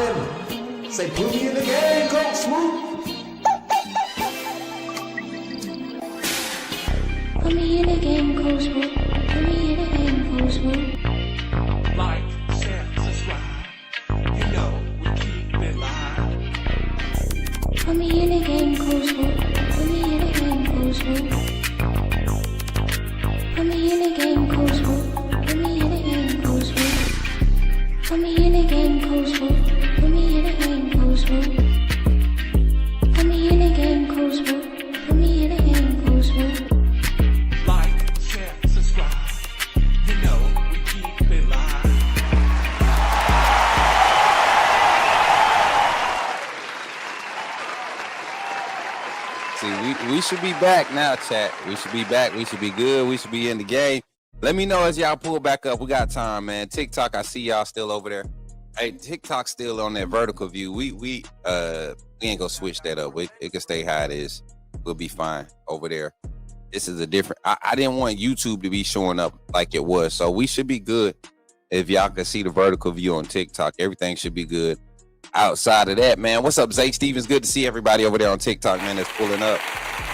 Chattin. Say, put me in the game, Coach Smook. Put me in the game, Coach Smook. Put me in the game, Coach Smook. Like, share, subscribe. You know we keep it live. Put me in the game, Coach Smook. Put me in the game, Coach Smook. Put me in the game, Coach Smook. Put me in the game, Coach Smook. Put me in the game, Coach Smook. Put me in the game, Coach Smook. Put me in the game, Coach Smook. Put me in the game, Coach Smook. Like, share, subscribe. You know we keep it live. See, we should be back now, chat. We should be back. We should be good. We should be in the game. Let me know as y'all pull back up. We got time, man. TikTok, I see y'all still over there. Hey, TikTok's still on that vertical view. We ain't gonna switch that up. It can stay how it is. We'll be fine over there. This is a different. I didn't want YouTube to be showing up like it was, so we should be good. If y'all can see the vertical view on TikTok, everything should be good. Outside of that, man, what's up, Zay Stevens? Good to see everybody over there on TikTok, man. That's pulling up.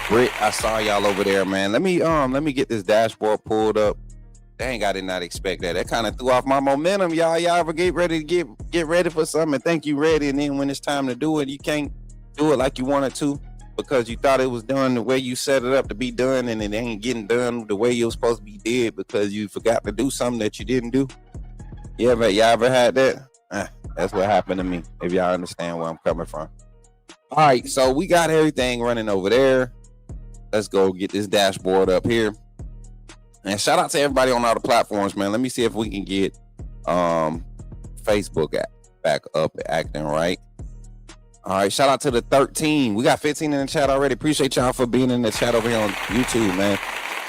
Britt, I saw y'all over there, man. Let me get this dashboard pulled up. Dang, I did not expect that. That kind of threw off my momentum, y'all. Y'all ever get ready to get ready for something and think you ready, and then when it's time to do it, you can't do it like you wanted to because you thought it was done the way you set it up to be done, and it ain't getting done the way it was supposed to be did because you forgot to do something that you didn't do. Y'all ever had that? That's what happened to me, if y'all understand where I'm coming from. All right, so we got everything running over there. Let's go get this dashboard up here. And shout out to everybody on all the platforms, man. Let me see if we can get Facebook back up acting right. All right, shout out to the 13. We got 15 in the chat already. Appreciate y'all for being in the chat over here on YouTube, man.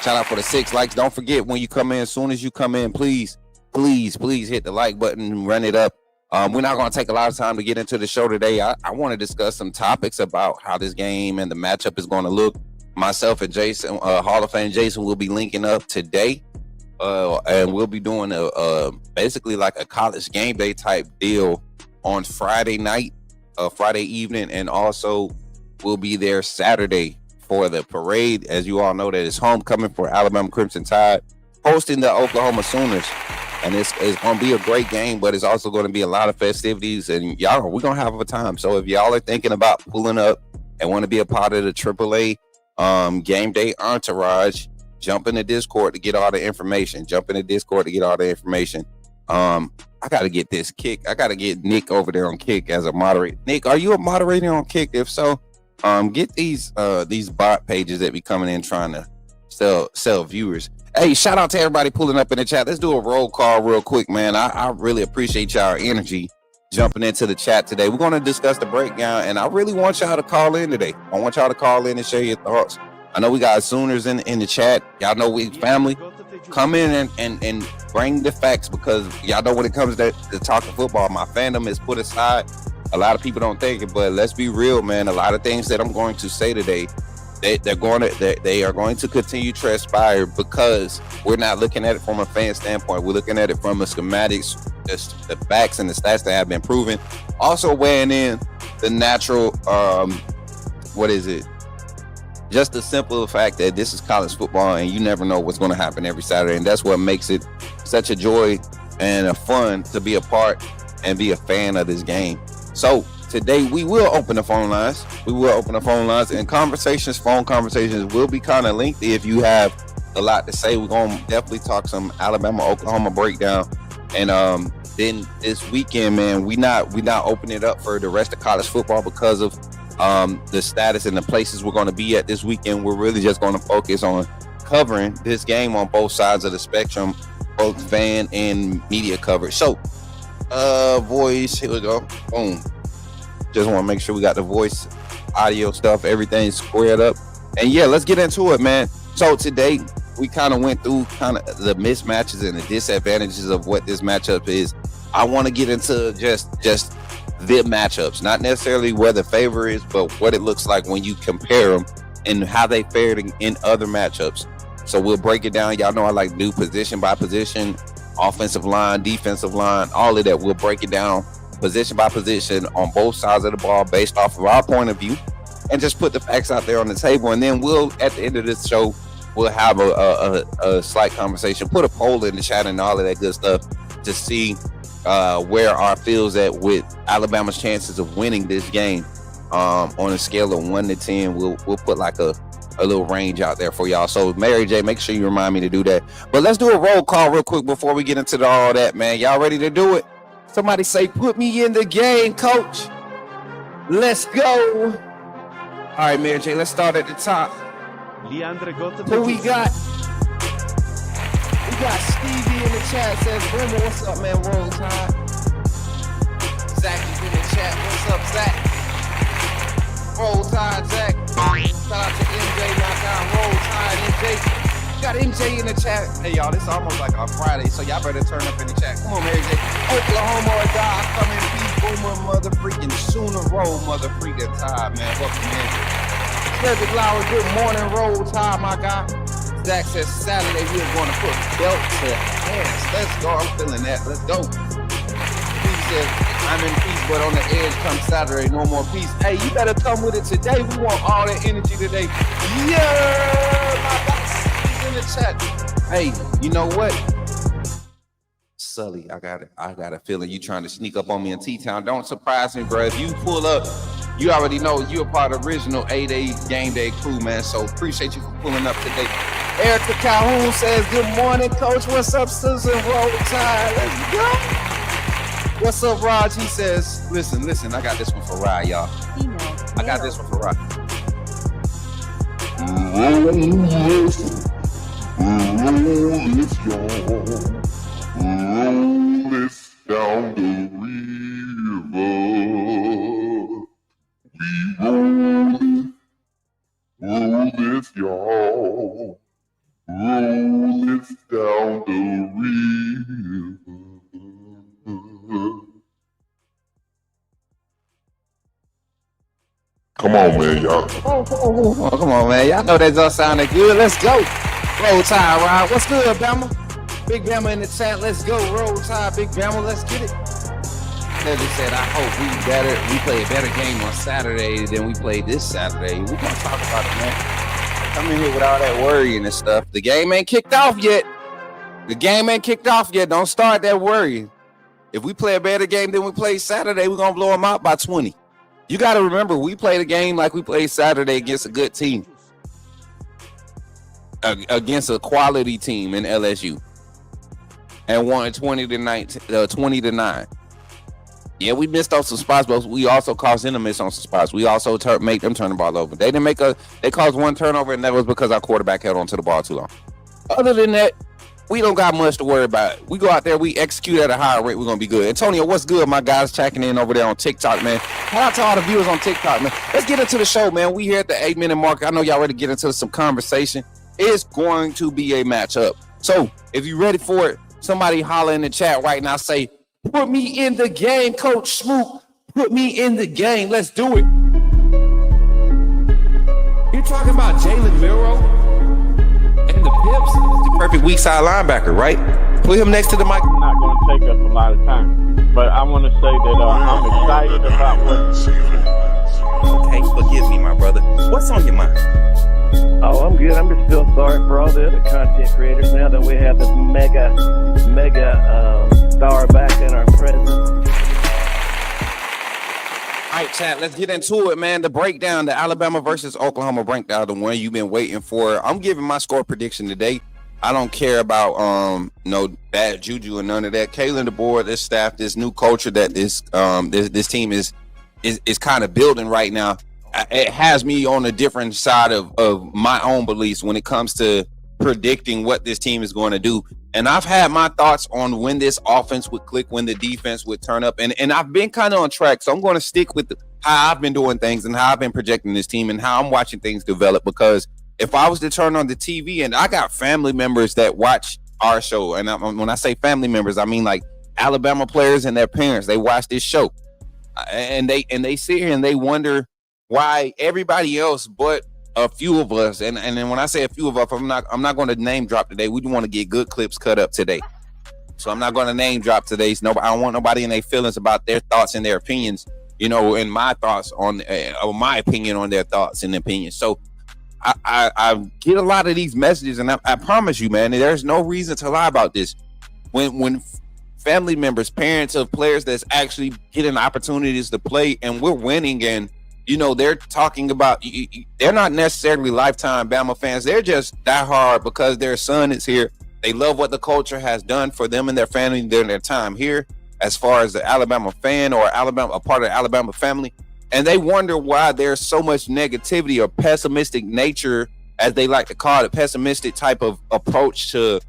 Shout out for the 6 likes. Don't forget when you come in, as soon as you come in, please hit the like button and run it up. We're not going to take a lot of time to get into the show today. I want to discuss some topics about how this game and the matchup is going to look. Myself and Jason, Hall of Fame Jason, will be linking up today, and we'll be doing basically like a college game day type deal on Friday night, Friday evening, and also we'll be there Saturday for the parade. As you all know, that it's homecoming for Alabama Crimson Tide, hosting the Oklahoma Sooners. And it's going to be a great game, but it's also going to be a lot of festivities, and y'all, we're going to have a time. So if y'all are thinking about pulling up and want to be a part of the AAA game day entourage, jump in the Discord to get all the information. I got to get this Kick. I got to get Nick over there on Kick as a moderator. Nick, are you a moderator on Kick? If so, get these bot pages that be coming in trying to sell viewers. Hey, shout out to everybody pulling up in the chat. Let's do a roll call real quick, man. I really appreciate y'all energy jumping into the chat today. We're going to discuss the breakdown, and I really want y'all to call in today. I want y'all to call in and share your thoughts. I know we got Sooners in the chat. Y'all know we family. Come in and bring the facts, because y'all know when it comes to talking football, my fandom is put aside. A lot of people don't think it, but let's be real, man. A lot of things that I'm going to say today, they are going to continue to transpire, because we're not looking at it from a fan standpoint. We're looking at it from a schematics, the facts and the stats that have been proven. Also weighing in the natural, just the simple fact that this is college football and you never know what's going to happen every Saturday. And that's what makes it such a joy and a fun to be a part and be a fan of this game. So today we will open the phone lines. And phone conversations will be kind of lengthy. If you have a lot to say, we're going to definitely talk some Alabama, Oklahoma breakdown. And then this weekend, man, we not opening it up for the rest of college football because of the status and the places we're going to be at this weekend. We're really just going to focus on covering this game on both sides of the spectrum, both fan and media coverage. So, voice, here we go. Boom. Just want to make sure we got the voice, audio stuff, everything squared up. And yeah, let's get into it, man. So today we kind of went through kind of the mismatches and the disadvantages of what this matchup is. I want to get into just the matchups, not necessarily where the favor is, but what it looks like when you compare them and how they fared in other matchups. So we'll break it down. Y'all know I like to do position by position, offensive line, defensive line, all of that. We'll break it down position by position on both sides of the ball based off of our point of view, and just put the facts out there on the table. And then we'll, at the end of this show, we'll have a slight conversation, put a poll in the chat and all of that good stuff to see where our feels at with Alabama's chances of winning this game. On a scale of 1 to 10, we'll put like a little range out there for y'all. So Mary J, make sure you remind me to do that. But let's do a roll call real quick before we get into all that, man. Y'all ready to do it? Somebody say, put me in the game, coach. Let's go. All right, Mary J, let's start at the top. Who we got? We got Stevie in the chat, says, Brimmer, what's up, man? Roll Tide. Zach is in the chat. What's up, Zach? Roll Tide, Zach. Shout out to MJ, knock out Roll Tide, MJ. Got MJ in the chat. Hey, y'all, this is almost like a Friday, so y'all better turn up in the chat. Come on, Mary J. Oklahoma or die, come in peace, boomer, mother freaking sooner roll, mother freaking Tide, man. Welcome in. Frederick Lowry, good morning, Roll Tide, my guy. Zach says Saturday we are going to put belt to ass. Let's go. I'm feeling that. Let's go. He said, I'm in peace, but on the edge come Saturday, no more peace. Hey, you better come with it today. We want all that energy today. Yeah, my boss is in the chat. Hey, you know what? Sully, I got a feeling you trying to sneak up on me in T-Town. Don't surprise me, bro. If you pull up, you already know you're a part of the original 8-day game day crew, man. So appreciate you for pulling up today. Erica Calhoun says, good morning, coach. What's up, Susan? Roll Tide. Let's go. What's up, Raj? He says, listen, I got this one for Rye, y'all. I got this one for Rye. Roll this, y'all. Roll this down the river. We roll this, y'all. Roll this down the river. Come on, man, y'all. Oh, come on, man. Y'all know that just sounded good. Let's go. Roll Tide, Rod. What's good, Bama? Big Bama in the chat. Let's go. Roll Tide, Big Bama. Let's get it. Leslie said, I hope we play a better game on Saturday than we played this Saturday. We're going to talk about it, man. Come in here with all that worrying and stuff. The game ain't kicked off yet. Don't start that worrying. If we play a better game than we played Saturday, we're going to blow them out by 20. You got to remember, we played a game like we played Saturday against a good team. Against a quality team in LSU. And won 20 to 9. Yeah, we missed off some spots, but we also caused them to miss on some spots. We also make them turn the ball over. They caused one turnover, and that was because our quarterback held onto the ball too long. Other than that, we don't got much to worry about. We go out there, we execute at a higher rate, we're going to be good. Antonio, what's good? My guys checking in over there on TikTok, man. Shout out to all the viewers on TikTok, man. Let's get into the show, man. We here at the 8-minute mark. I know y'all ready to get into some conversation. It's going to be a matchup. So if you're ready for it, somebody holler in the chat right now. Say, put me in the game, Coach Smook. Put me in the game. Let's do it. You talking about Jalen Milroe and the Pips? The perfect weak side linebacker, right? Put him next to the mic. Not going to take us a lot of time, but I want to say that I'm excited about what. Okay, forgive me, my brother. What's on your mind? Oh, I'm good. I'm just still sorry for all the other content creators now that we have this mega star back in our presence. All right, chat, let's get into it, man. The breakdown, the Alabama versus Oklahoma breakdown, the one you've been waiting for. I'm giving my score prediction today. I don't care about no bad juju or none of that. Kalen DeBoer, this staff, this new culture that this team is kind of building right now. It has me on a different side of my own beliefs when it comes to predicting what this team is going to do. And I've had my thoughts on when this offense would click, when the defense would turn up. And I've been kind of on track. So I'm going to stick with how I've been doing things and how I've been projecting this team and how I'm watching things develop. Because if I was to turn on the TV, and I got family members that watch our show. And when I say family members, I mean like Alabama players and their parents. They watch this show. And they sit here and they wonder why everybody else but a few of us, and then when I say a few of us, I'm not going to name drop today. We want to get good clips cut up today. So I'm not going to name drop today's. I don't want nobody in their feelings about their thoughts and their opinions, and my thoughts on or my opinion on their thoughts and opinions. So I get a lot of these messages, and I promise you, man, there's no reason to lie about this. When family members, parents of players that's actually getting opportunities to play and we're winning, and they're talking about, they're not necessarily lifetime Bama fans. They're just diehard because their son is here. They love what the culture has done for them and their family during their time here, as far as the Alabama fan or a part of the Alabama family. And they wonder why there's so much negativity or pessimistic nature, as they like to call it, pessimistic type of approach to,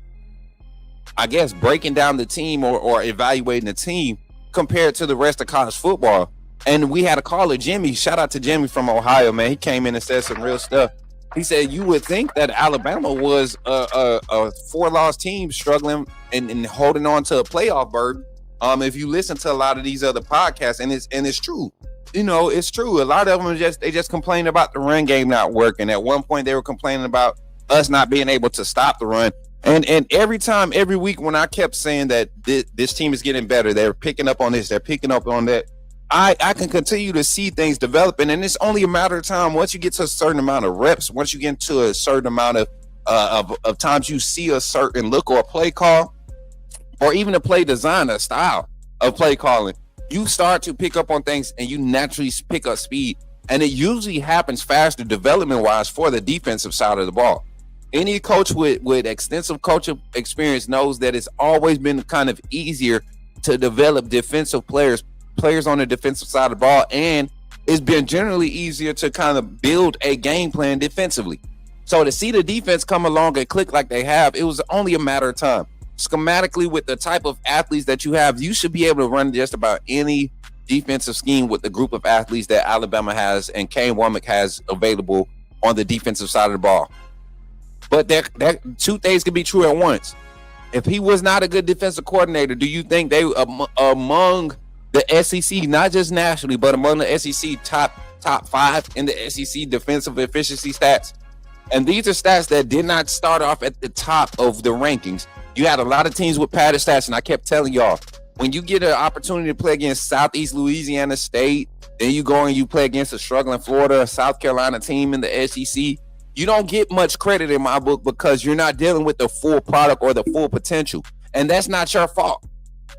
I guess, breaking down the team or evaluating the team compared to the rest of college football. And we had a caller, Jimmy. Shout out to Jimmy from Ohio, man. He came in and said some real stuff. He said you would think that Alabama was a 4-loss team struggling and holding on to a playoff burden. If you listen to a lot of these other podcasts, and it's true. It's true. A lot of them just complain about the run game not working. At one point, they were complaining about us not being able to stop the run. And every week when I kept saying that this team is getting better, they're picking up on this, they're picking up on that, I can continue to see things developing, and it's only a matter of time. Once you get to a certain amount of reps, once you get into a certain amount of times you see a certain look or a play call, or even a play design, a style of play calling, you start to pick up on things and you naturally pick up speed. And it usually happens faster development-wise for the defensive side of the ball. Any coach with extensive coaching experience knows that it's always been kind of easier to develop defensive players on the defensive side of the ball, and it's been generally easier to kind of build a game plan defensively. So to see the defense come along and click like they have, it was only a matter of time. Schematically, with the type of athletes that you have, you should be able to run just about any defensive scheme with the group of athletes that Alabama has and Kane Womack has available on the defensive side of the ball. But that two things can be true at once. If he was not a good defensive coordinator, do you think they among the SEC, not just nationally, but among the SEC top 5 in the SEC defensive efficiency stats? And these are stats that did not start off at the top of the rankings. You had a lot of teams with padded stats, and I kept telling y'all, when you get an opportunity to play against Southeast Louisiana State, then you go and you play against a struggling Florida, South Carolina team in the SEC, you don't get much credit in my book because you're not dealing with the full product or the full potential. And that's not your fault.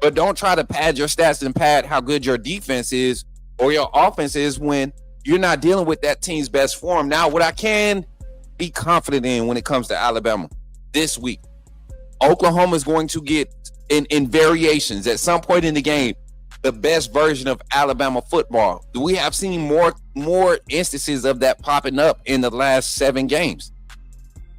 But don't try to pad your stats and pad how good your defense is or your offense is when you're not dealing with that team's best form. Now, what I can be confident in when it comes to Alabama this week, Oklahoma is going to get in variations at some point in the game the best version of Alabama football. We have seen more instances of that popping up in the last 7 games.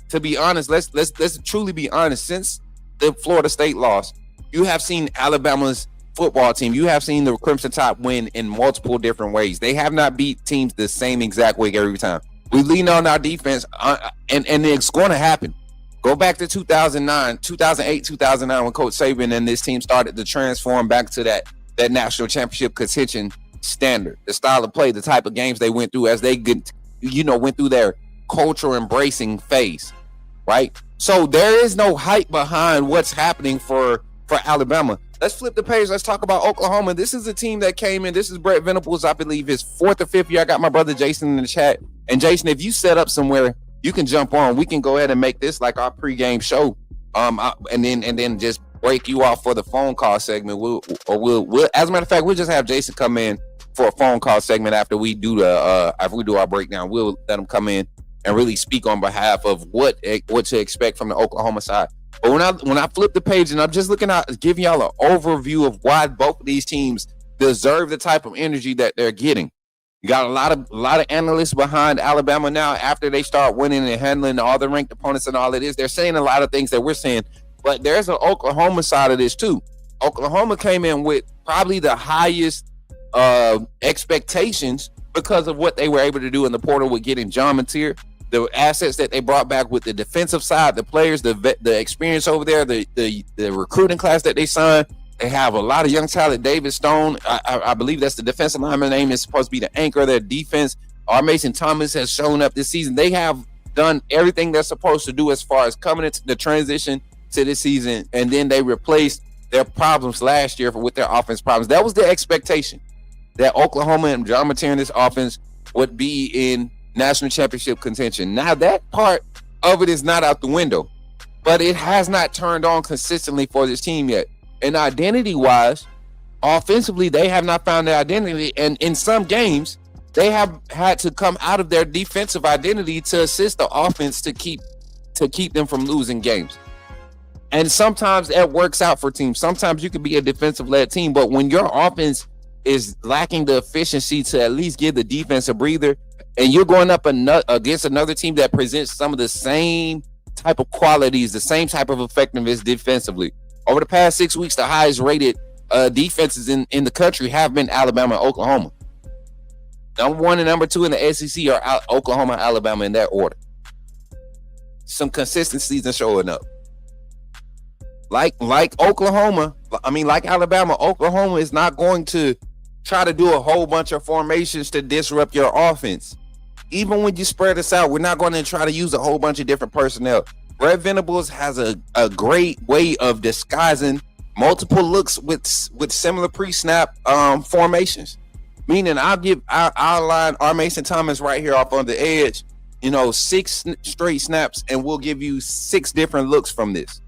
To be honest, let's truly be honest. Since the Florida State loss, you have seen Alabama's football team, you have seen the Crimson Tide win in multiple different ways. They have not beat teams the same exact way every time. We lean on our defense, and it's going to happen. Go back to 2008, 2009, when Coach Saban and this team started to transform back to that national championship contention standard, the style of play, the type of games they went through as they went through their cultural embracing phase, right? So there is no hype behind what's happening for Alabama. Let's flip the page. Let's talk about Oklahoma. This is a team that came in. This is Brett Venables, I believe, his 4th or 5th year. I got my brother Jason in the chat. And Jason, if you set up somewhere, you can jump on. We can go ahead and make this like our pregame show, and then just break you off for the phone call segment. We'll as a matter of fact, we'll just have Jason come in for a phone call segment after we do our breakdown. We'll let him come in and really speak on behalf of what to expect from the Oklahoma side. But when I flip the page and I'm just looking at giving y'all an overview of why both of these teams deserve the type of energy that they're getting. You got a lot of analysts behind Alabama now after they start winning and handling all the ranked opponents and all it is. They're saying a lot of things that we're saying, but there's an Oklahoma side of this too. Oklahoma came in with probably the highest expectations because of what they were able to do in the portal with getting John Mateer, the assets that they brought back with the defensive side, the players, the experience over there, the recruiting class that they signed. They have a lot of young talent. David Stone, I believe that's the defensive lineman name, is supposed to be the anchor of their defense. R. Mason Thomas has shown up this season. They have done everything they're supposed to do as far as coming into the transition to this season, and then they replaced their problems last year with their offense problems. That was the expectation, that Oklahoma and John Mateer in this offense would be in national championship contention. Now that part of it is not out the window, but it has not turned on consistently for this team yet. And identity-wise, offensively, they have not found their identity. And in some games, they have had to come out of their defensive identity to assist the offense to keep them from losing games. And sometimes that works out for teams. Sometimes you can be a defensive-led team, but when your offense is lacking the efficiency to at least give the defense a breather, and you're going up against another team that presents some of the same type of qualities, the same type of effectiveness defensively. Over the past 6 weeks, the highest rated defenses in the country have been Alabama and Oklahoma. Number 1 and number 2 in the SEC are Oklahoma and Alabama in that order. Some consistencies are showing up. Like Alabama, Oklahoma is not going to try to do a whole bunch of formations to disrupt your offense. Even when you spread this out, we're not going to try to use a whole bunch of different personnel. Brett Venables has a great way of disguising multiple looks with similar pre-snap formations. Meaning I'll line our Mason Thomas right here off on the edge, 6 straight snaps, and we'll give you 6 different looks from this.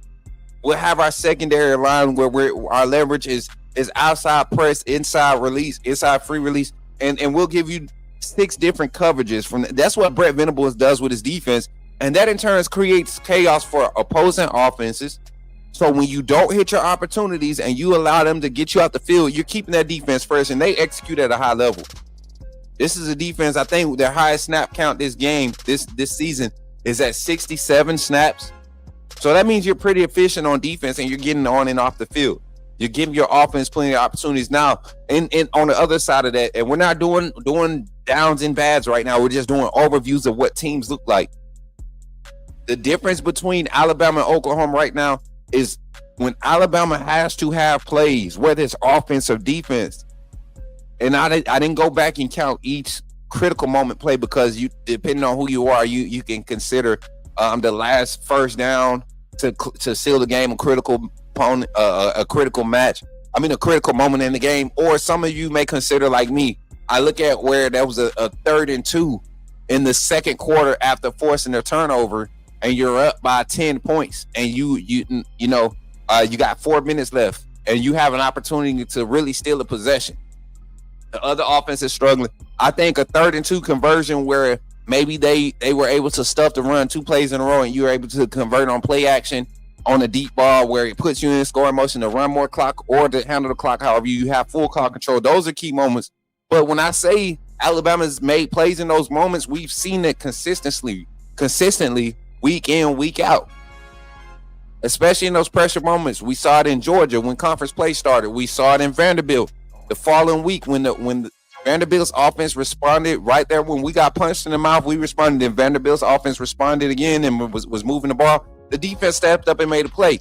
We'll have our secondary line where our leverage is outside press, inside release, inside free release, and we'll give you 6 different coverages from that. That's what Brett Venables does with his defense, and that in turn creates chaos for opposing offenses. So when you don't hit your opportunities and you allow them to get you out the field, you're keeping that defense fresh, and they execute at a high level. This is a defense, I think their highest snap count this season is at 67 snaps. So that means you're pretty efficient on defense and you're getting on and off the field. You're giving your offense plenty of opportunities. Now, and on the other side of that, and we're not doing downs and bads right now. We're just doing overviews of what teams look like. The difference between Alabama and Oklahoma right now is when Alabama has to have plays, whether it's offense or defense. And I didn't go back and count each critical moment play because depending on who you are, you can consider the last first down to seal the game a critical opponent, a critical match. I mean, a critical moment in the game. Or some of you may consider, like me, I look at where there was a 3rd and 2 in the second quarter after forcing a turnover, and you're up by 10 points, and you got 4 minutes left, and you have an opportunity to really steal a possession. The other offense is struggling. I think a 3rd and 2 conversion where maybe they were able to stuff the run 2 plays in a row, and you were able to convert on play action on a deep ball where it puts you in scoring motion to run more clock or to handle the clock. However, you have full clock control. Those are key moments. But when I say Alabama's made plays in those moments, we've seen it consistently week in, week out. Especially in those pressure moments. We saw it in Georgia when conference play started. We saw it in Vanderbilt the following week when the Vanderbilt's offense responded right there. When we got punched in the mouth, we responded, and Vanderbilt's offense responded again and was moving the ball. The defense stepped up and made a play.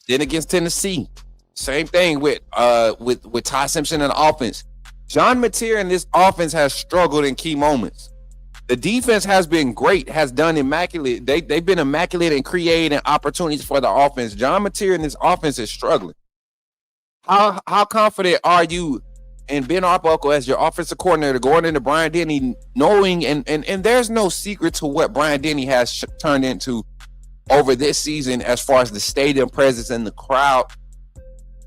Then against Tennessee, same thing with Ty Simpson and the offense. John Mateer in this offense has struggled in key moments. The defense has been great, has done immaculate. They've been immaculate in creating opportunities for the offense. John Mateer in this offense is struggling. How confident are you in Ben Arbuckle as your offensive coordinator going into Brian Denny, knowing and there's no secret to what Brian Denny has turned into over this season as far as the stadium presence and the crowd.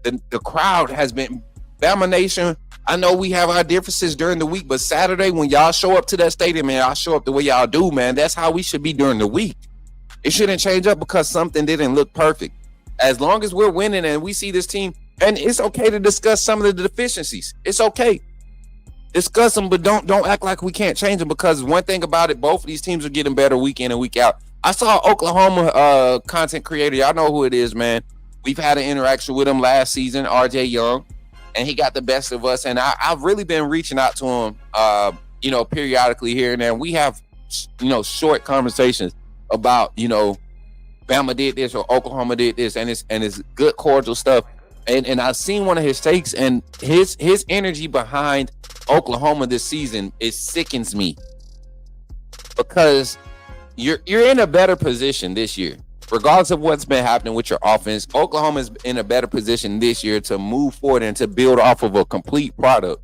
The crowd has been Bama Nation. I know we have our differences during the week, but Saturday when y'all show up to that stadium and y'all show up the way y'all do, man, that's how we should be during the week. It shouldn't change up because something didn't look perfect. As long as we're winning and we see this team, and it's okay to discuss some of the deficiencies. It's okay. Discuss them, but don't act like we can't change them, because one thing about it, both of these teams are getting better week in and week out. I saw Oklahoma content creator. Y'all know who it is, man. We've had an interaction with him last season, RJ Young, and he got the best of us. And I've really been reaching out to him, periodically here and there. We have, short conversations about, Bama did this or Oklahoma did this, and it's good, cordial stuff. And I've seen one of his takes, and his energy behind Oklahoma this season, it sickens me, because you're in a better position this year. regardless of what's been happening with your offense, Oklahoma's in a better position this year to move forward and to build off of a complete product,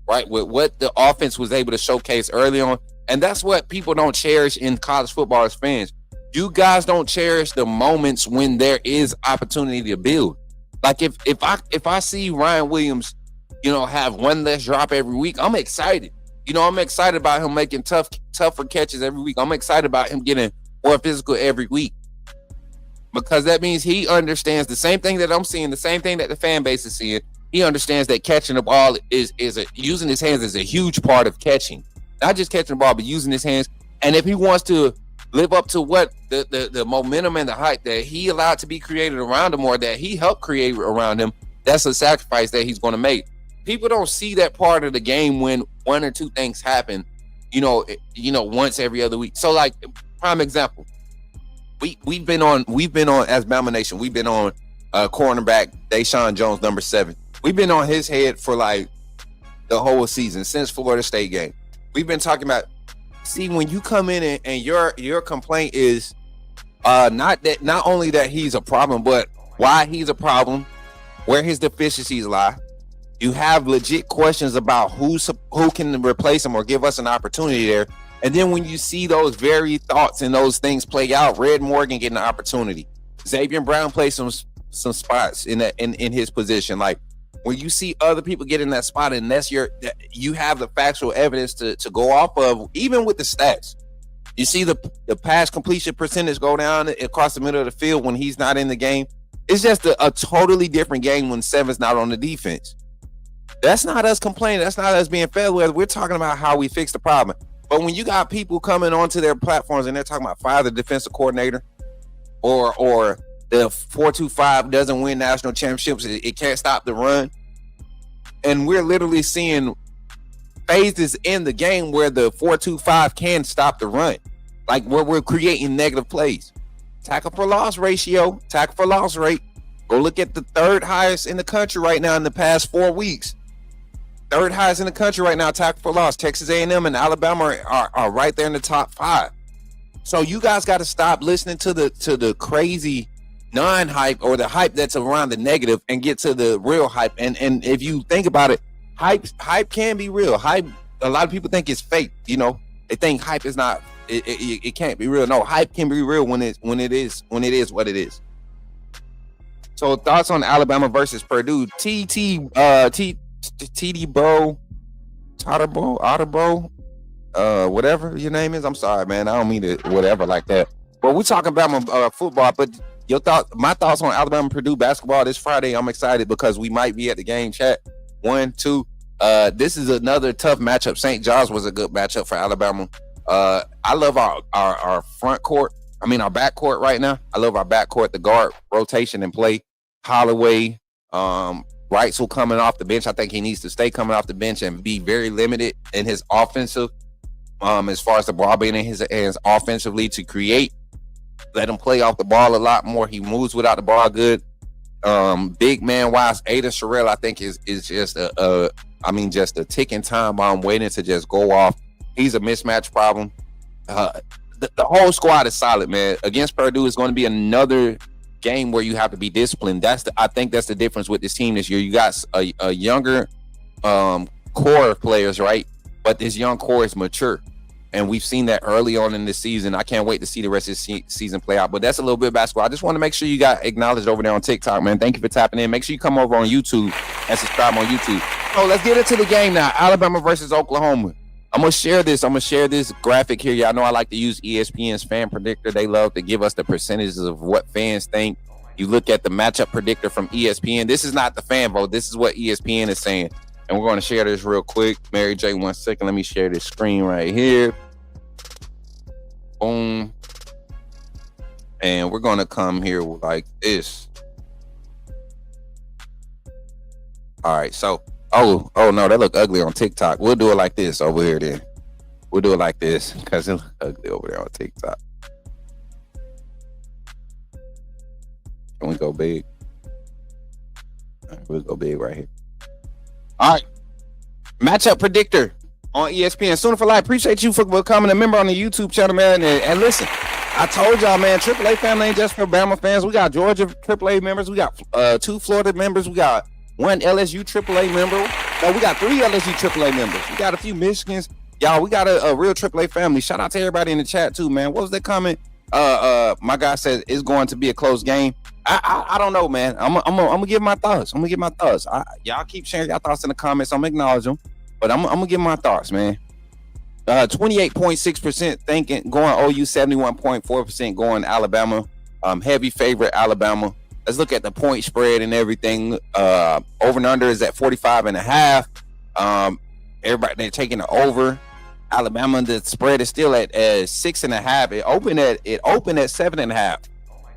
right? With what the offense was able to showcase early on. And that's what people don't cherish in college football as fans. You guys don't cherish the moments when there is opportunity to build. Like if I see Ryan Williams, have one less drop every week, I'm excited. I'm excited about him making tougher catches every week. I'm excited about him getting more physical every week, because that means he understands the same thing that I'm seeing, the same thing that the fan base is seeing. He understands that catching the ball using his hands is a huge part of catching. Not just catching the ball, but using his hands. And if he wants to live up to what the momentum and the hype that he allowed to be created around him, or that he helped create around him, that's a sacrifice that he's going to make. People don't see that part of the game when one or two things happen, once every other week. So, like, prime example, we've been on as Bama Nation, we've been on cornerback Deshaun Jones, number 7. We've been on his head for like the whole season since Florida State game. We've been talking about, see, when you come in and your complaint is not only that he's a problem, but why he's a problem, where his deficiencies lie. You have legit questions about who can replace him or give us an opportunity there. And then when you see those very thoughts and those things play out, Red Morgan getting an opportunity, Xavier Brown play some spots in his position. Like, when you see other people get in that spot, and you have the factual evidence to go off of, even with the stats. You see the pass completion percentage go down across the middle of the field when he's not in the game. It's just a totally different game when Seven's not on the defense. That's not us complaining. That's not us being fair with. We're talking about how we fix the problem. But when you got people coming onto their platforms and they're talking about fire the defensive coordinator, or the 4-2-5 doesn't win national championships, it can't stop the run. And we're literally seeing phases in the game where the 4-2-5 can stop the run. Like, where we're creating negative plays. Tackle for loss ratio, tackle for loss rate. Go look at the third highest in the country right now in the past 4 weeks. Third highest in the country right now, tackle for loss. Texas A&M and Alabama are right there in the top 5. So you guys got to stop listening to the crazy non-hype, or the hype that's around the negative, and get to the real hype. And if you think about it, hype can be real. Hype, a lot of people think it's fake. They think hype is not. It can't be real. No, hype can be real when it is what it is. So, thoughts on Alabama versus Purdue? TD Bro, Otterbo, whatever your name is. I'm sorry, man. I don't mean to whatever like that. But we're talking about football. But my thoughts on Alabama Purdue basketball this Friday. I'm excited because we might be at the game. Chat 1, 2. This is another tough matchup. St. John's was a good matchup for Alabama. I love our front court. Our back court right now. I love our back court, the guard rotation and play. Holloway, Wrightsell coming off the bench. I think he needs to stay coming off the bench and be very limited in his offensive, as far as the ball being in his hands offensively to create. Let him play off the ball a lot more. He moves without the ball good. Big man wise, Ada Sherrill, I think is just just a ticking time bomb waiting to just go off. He's a mismatch problem. The whole squad is solid, man. Against Purdue is going to be another game where you have to be disciplined. I think that's the difference with this team this year. You got a younger core of players, right? But this young core is mature. And we've seen that early on in this season. I can't wait to see the rest of the season play out. But that's a little bit of basketball. I just want to make sure you got acknowledged over there on TikTok, man. Thank you for tapping in. Make sure you come over on YouTube and subscribe on YouTube. So let's get into the game now. Alabama versus Oklahoma. I'm going to share this graphic here. Y'all know I like to use ESPN's fan predictor. They love to give us the percentages of what fans think. You look at the matchup predictor from ESPN. This is not the fan vote. This is what ESPN is saying. And we're going to share this real quick. Mary J, 1 second. Let me share this screen right here. Boom. And we're going to come here like this. All right. So, oh no, that look ugly on TikTok. We'll do it like this over here then. We'll do it like this because it look ugly over there on TikTok. Can we go big? All right, we'll go big right here. All right. Matchup predictor on ESPN. Sooner for Life. Appreciate you for becoming a member on the YouTube channel, man. And listen, I told y'all, man, AAA family ain't just for Bama fans. We got Georgia AAA members. We got 2 Florida members. We got 1 LSU AAA member. No, we got 3 LSU AAA members. We got a few Michigans. Y'all, we got a real AAA family. Shout out to everybody in the chat too, man. What was that comment? My guy said it's going to be a close game. I don't know, man. I'm gonna give my thoughts. Y'all keep sharing your thoughts in the comments. I'm gonna acknowledge them, but I'm gonna give my thoughts, man. 28.6% thinking going OU, 71.4% going Alabama. Heavy favorite Alabama. Let's look at the point spread and everything. Over and under is at 45.5. Everybody they're taking the over. Alabama, the spread is still at 6.5. It opened at 7.5,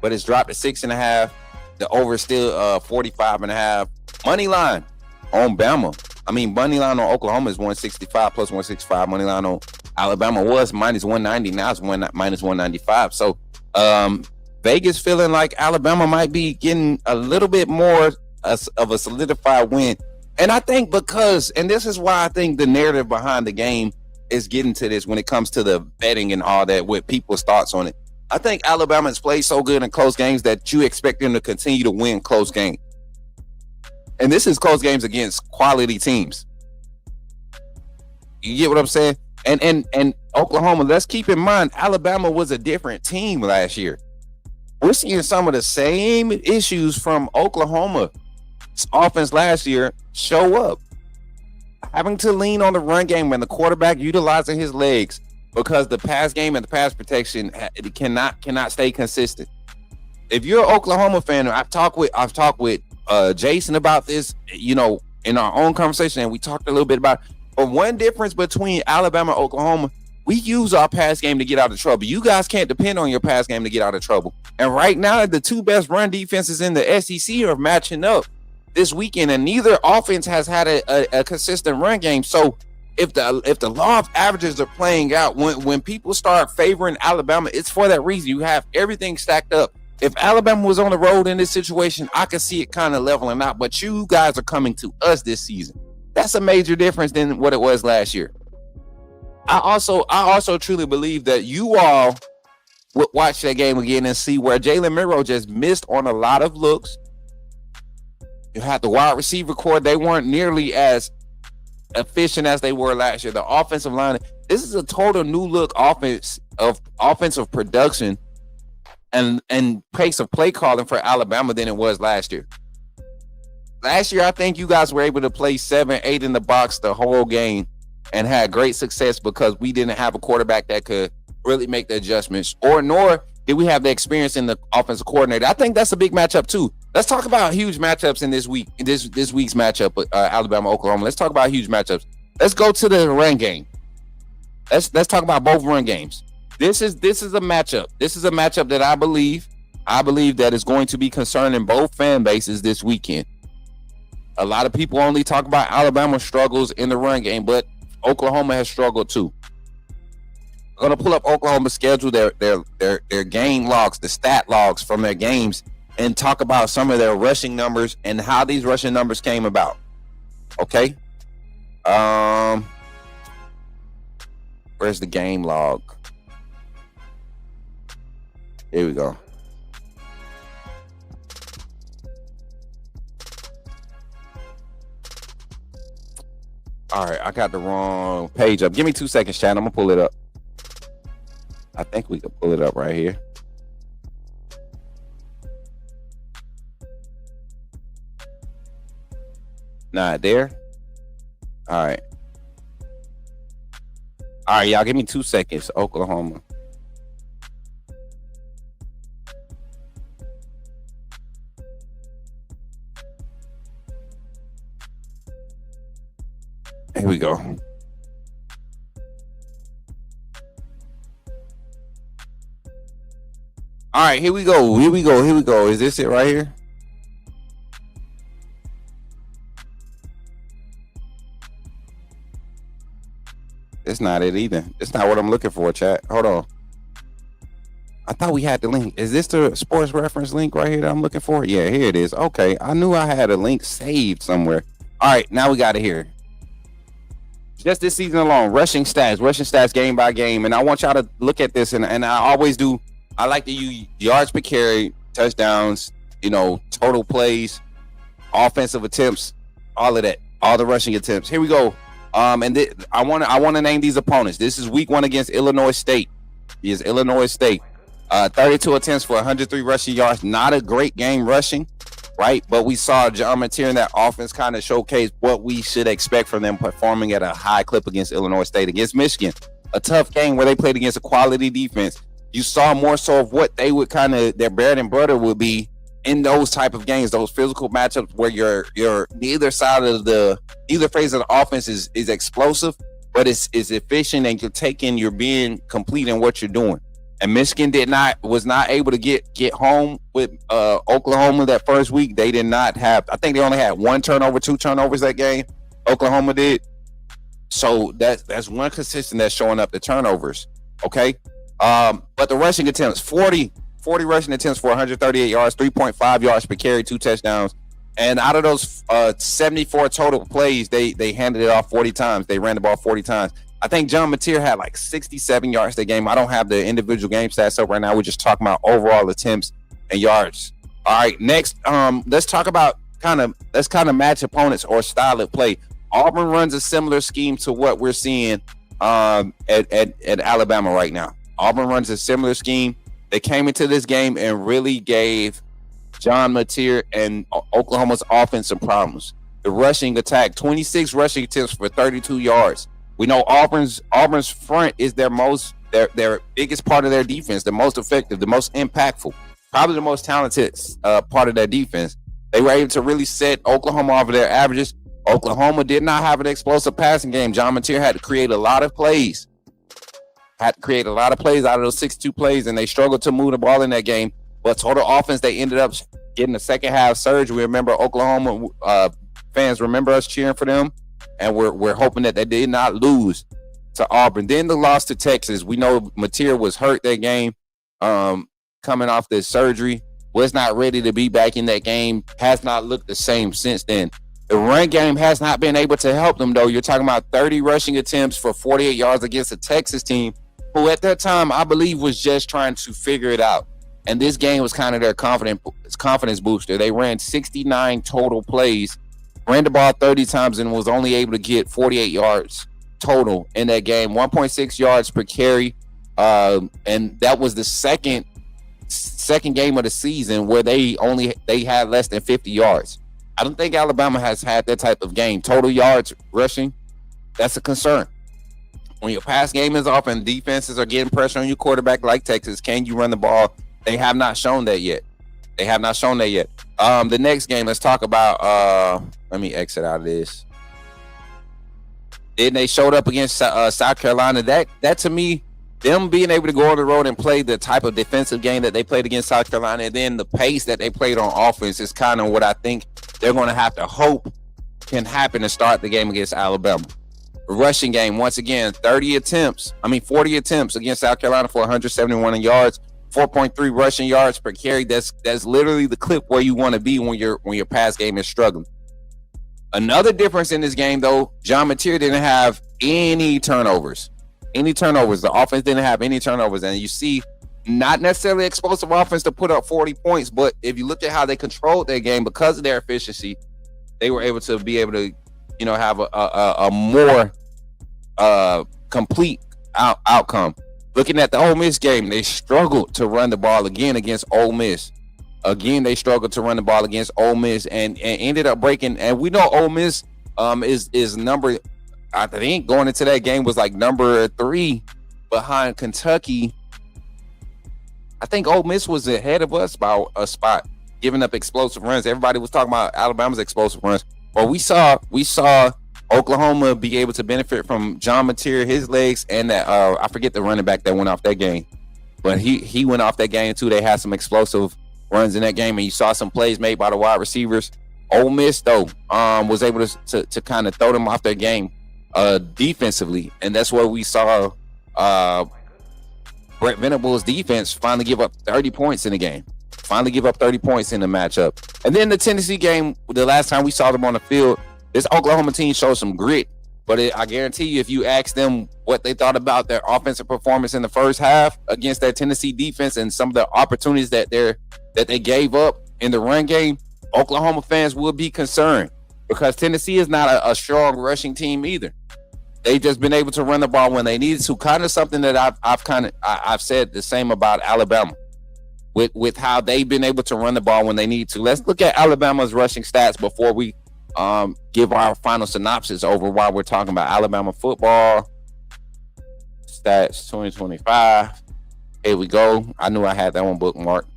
but it's dropped to 6.5. The over is still 45.5. Money line on Bama. Money line on Oklahoma is 165 plus 165. Money line on Alabama was minus 190. Now it's minus 195. So Vegas feeling like Alabama might be getting a little bit more of a solidified win. And I think and this is why I think the narrative behind the game is getting to this when it comes to the betting and all that with people's thoughts on it. I think Alabama has played so good in close games that you expect them to continue to win close games. And this is close games against quality teams. You get what I'm saying? And Oklahoma, let's keep in mind, Alabama was a different team last year. We're seeing some of the same issues from Oklahoma's offense last year show up. Having to lean on the run game and the quarterback utilizing his legs because the pass game and the pass protection cannot stay consistent. If you're an Oklahoma fan, I've talked with Jason about this, in our own conversation, and we talked a little bit about it. But one difference between Alabama and Oklahoma, we use our pass game to get out of trouble. You guys can't depend on your pass game to get out of trouble. And right now, the 2 best run defenses in the SEC are matching up this weekend, and neither offense has had a consistent run game. So if the law of averages are playing out, when people start favoring Alabama, it's for that reason. You have everything stacked up. If Alabama was on the road in this situation, I could see it kind of leveling out. But you guys are coming to us this season. That's a major difference than what it was last year. I also truly believe that you all would watch that game again and see where Jalen Miro just missed on a lot of looks. You had the wide receiver core. They weren't nearly as efficient as they were last year. The offensive line, this is a total new look offensive production and pace of play calling for Alabama than it was last year. Last year, I think you guys were able to play 7-8 in the box the whole game and had great success because we didn't have a quarterback that could really make the adjustments, nor did we have the experience in the offensive coordinator. I think that's a big matchup too. Let's talk about huge matchups in this week's matchup with Alabama, Oklahoma. Let's talk about huge matchups. Let's go to the run game. Let's talk about both run games. This is a matchup. This is a matchup that I believe that is going to be concerning both fan bases this weekend. A lot of people only talk about Alabama's struggles in the run game, but Oklahoma has struggled too. I'm gonna pull up Oklahoma's schedule, their game logs, the stat logs from their games, and talk about some of their rushing numbers and how these rushing numbers came about. Okay. Where's the game log? Here we go. All right, I got the wrong page up. Give me 2 seconds, Chad. I'm gonna pull it up. I think we can pull it up right here. Not there. All right. All right, y'all. Give me 2 seconds. Oklahoma. Here we go. All right, here we go. Is this it right here? It's not it either. It's not what I'm looking for, chat. Hold on. I thought we had the link. Is this the sports reference link right here that I'm looking for? Yeah, here it is. Okay, I knew I had a link saved somewhere. All right, now we got it here. Just this season alone, rushing stats game by game. And I want y'all to look at this, and I always do I like the yards per carry, touchdowns, total plays, offensive attempts, all of that, all the rushing attempts. Here we go. I want to name these opponents. This is week 1 against Illinois State. He is Illinois State. 32 attempts for 103 rushing yards. Not a great game rushing, right? But we saw John Mateer in that offense kind of showcase what we should expect from them performing at a high clip against Illinois State. Against Michigan, a tough game where they played against a quality defense. You saw more so of what they would their bread and butter would be in those type of games, those physical matchups where you're neither phase of the offense is explosive, but it's efficient, and you're being complete in what you're doing. And Michigan was not able to get home with Oklahoma that first week. They did not have, I think they only had 1 turnover, 2 turnovers that game. Oklahoma did. So that's one consistent that's showing up, the turnovers. Okay. But the rushing attempts, 40 rushing attempts for 138 yards, 3.5 yards per carry, 2 touchdowns. And out of those 74 total plays, they handed it off 40 times. They ran the ball 40 times. I think John Mateer had like 67 yards that game. I don't have the individual game stats up right now. We're just talking about overall attempts and yards. All right, next, let's talk about let's match opponents or style of play. Auburn runs a similar scheme to what we're seeing at Alabama right now. Auburn runs a similar scheme. They came into this game and really gave John Mateer and Oklahoma's offense some problems. The rushing attack, 26 rushing attempts for 32 yards. We know Auburn's front is their biggest part of their defense, the most effective, the most impactful, probably the most talented part of their defense. They were able to really set Oklahoma off of their averages. Oklahoma did not have an explosive passing game. John Mateer had to create a lot of plays. Out of those 62 plays, and they struggled to move the ball in that game. But total offense, they ended up getting the second half surge. We remember Oklahoma fans remember us cheering for them, and we're hoping that they did not lose to Auburn. Then the loss to Texas. We know Mateer was hurt that game, coming off this surgery. Was not ready to be back in that game. Has not looked the same since then. The run game has not been able to help them, though. You're talking about 30 rushing attempts for 48 yards against a Texas team who at that time, I believe, was just trying to figure it out. And this game was kind of their confidence booster. They ran 69 total plays, ran the ball 30 times, and was only able to get 48 yards total in that game, 1.6 yards per carry. And that was the second game of the season where they had less than 50 yards. I don't think Alabama has had that type of game. Total yards rushing, that's a concern. When your pass game is off and defenses are getting pressure on your quarterback like Texas, can you run the ball? They have not shown that yet. The next game, let's talk about, let me exit out of this. Then they showed up against South Carolina. That to me, them being able to go on the road and play the type of defensive game that they played against South Carolina, and then the pace that they played on offense is kind of what I think they're going to have to hope can happen to start the game against Alabama. Rushing game, once again, 40 attempts against South Carolina for 171 yards, 4.3 rushing yards per carry. That's literally the clip where you want to be when your pass game is struggling. Another difference in this game, though, John Mateer didn't have any turnovers. The offense didn't have any turnovers, and you see, not necessarily explosive offense to put up 40 points, but if you look at how they controlled their game because of their efficiency, they were able to have a more complete outcome. Looking at the Ole Miss game, they struggled to run the ball again against Ole Miss. And ended up breaking. And we know Ole Miss is number, I think going into that game was like number 3 behind Kentucky. I think Ole Miss was ahead of us by a spot, giving up explosive runs. Everybody was talking about Alabama's explosive runs. Well, we saw Oklahoma be able to benefit from John Mateer, his legs, and that I forget the running back that went off that game, but he went off that game too. They had some explosive runs in that game, and you saw some plays made by the wide receivers. Ole Miss though was able to kind of throw them off their game defensively, and that's where we saw Brett Venables' defense finally give up 30 points in the game. Finally give up 30 points in the matchup. And then the Tennessee game, the last time we saw them on the field, this Oklahoma team showed some grit. But I guarantee you, if you ask them what they thought about their offensive performance in the first half against that Tennessee defense and some of the opportunities that they gave up in the run game, Oklahoma fans will be concerned because Tennessee is not a strong rushing team either. They've just been able to run the ball when they needed to. Kind of something that I've said the same about Alabama with how they've been able to run the ball when they need to. Let's look at Alabama's rushing stats before we give our final synopsis over why we're talking about Alabama football. Stats 2025. Here we go. I knew I had that one bookmarked.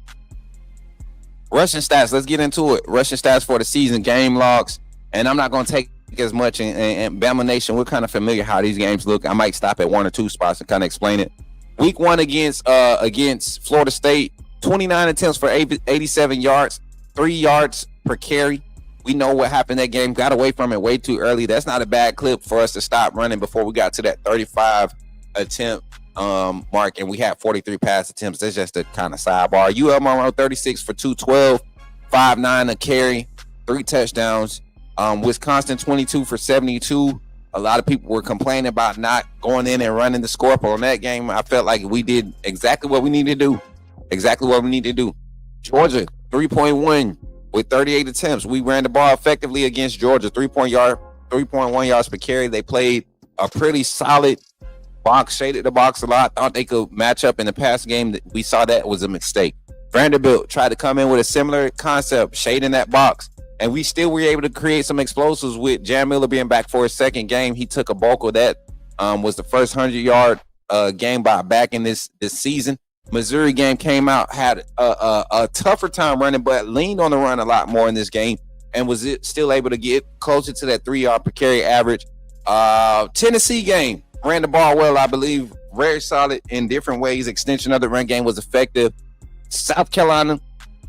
Rushing stats. Let's get into it. Rushing stats for the season, game logs. And I'm not going to take as much in Bama Nation. We're kind of familiar how these games look. I might stop at one or two spots and kind of explain it. Week 1 against Florida State, 29 attempts for 87 yards, 3 yards per carry. We know what happened that game. Got away from it way too early. That's not a bad clip for us to stop running before we got to that 35 attempt mark, and we had 43 pass attempts. That's just a kind of sidebar. UL 36 for 212, 5.9 a carry, 3 touchdowns. Wisconsin 22 for 72. A lot of people were complaining about not going in and running the score on that game. I felt like we did exactly what we needed to do. Georgia 3.1 with 38 attempts. We ran the ball effectively against Georgia. 3.1 yards per carry. They played a pretty solid box, shaded the box a lot. Thought they could match up in the past game. We saw that was a mistake. Vanderbilt tried to come in with a similar concept, shading that box. And we still were able to create some explosives with Jan Miller being back for his second game. He took a bulk of that. Was the first 100-yard game by a back in this season. Missouri game came out, had a tougher time running, but leaned on the run a lot more in this game and was still able to get closer to that 3-yard per carry average. Tennessee game, ran the ball well, I believe, very solid in different ways. Extension of the run game was effective. South Carolina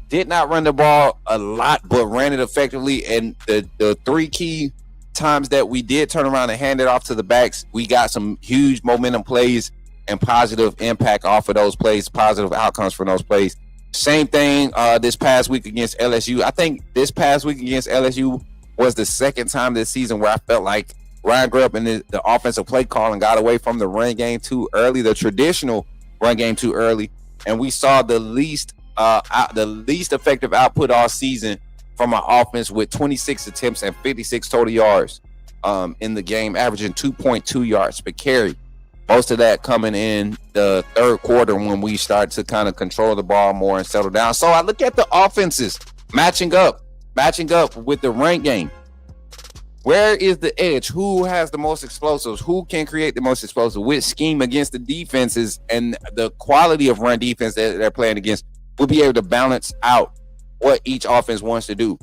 did not run the ball a lot, but ran it effectively. And the 3 key times that we did turn around and hand it off to the backs, we got some huge momentum plays and positive impact off of those plays, positive outcomes from those plays. Same thing this past week against LSU. I think this past week against LSU was the second time this season where I felt like Ryan grew up in the offensive play call and got away from the run game too early, the traditional run game too early. And we saw the least effective output all season from our offense with 26 attempts and 56 total yards in the game, averaging 2.2 yards per carry. Most of that coming in the third quarter when we start to kind of control the ball more and settle down. So I look at the offenses matching up with the run game. Where is the edge? Who has the most explosives? Who can create the most explosive? Which scheme against the defenses and the quality of run defense that they're playing against will be able to balance out what each offense wants to do.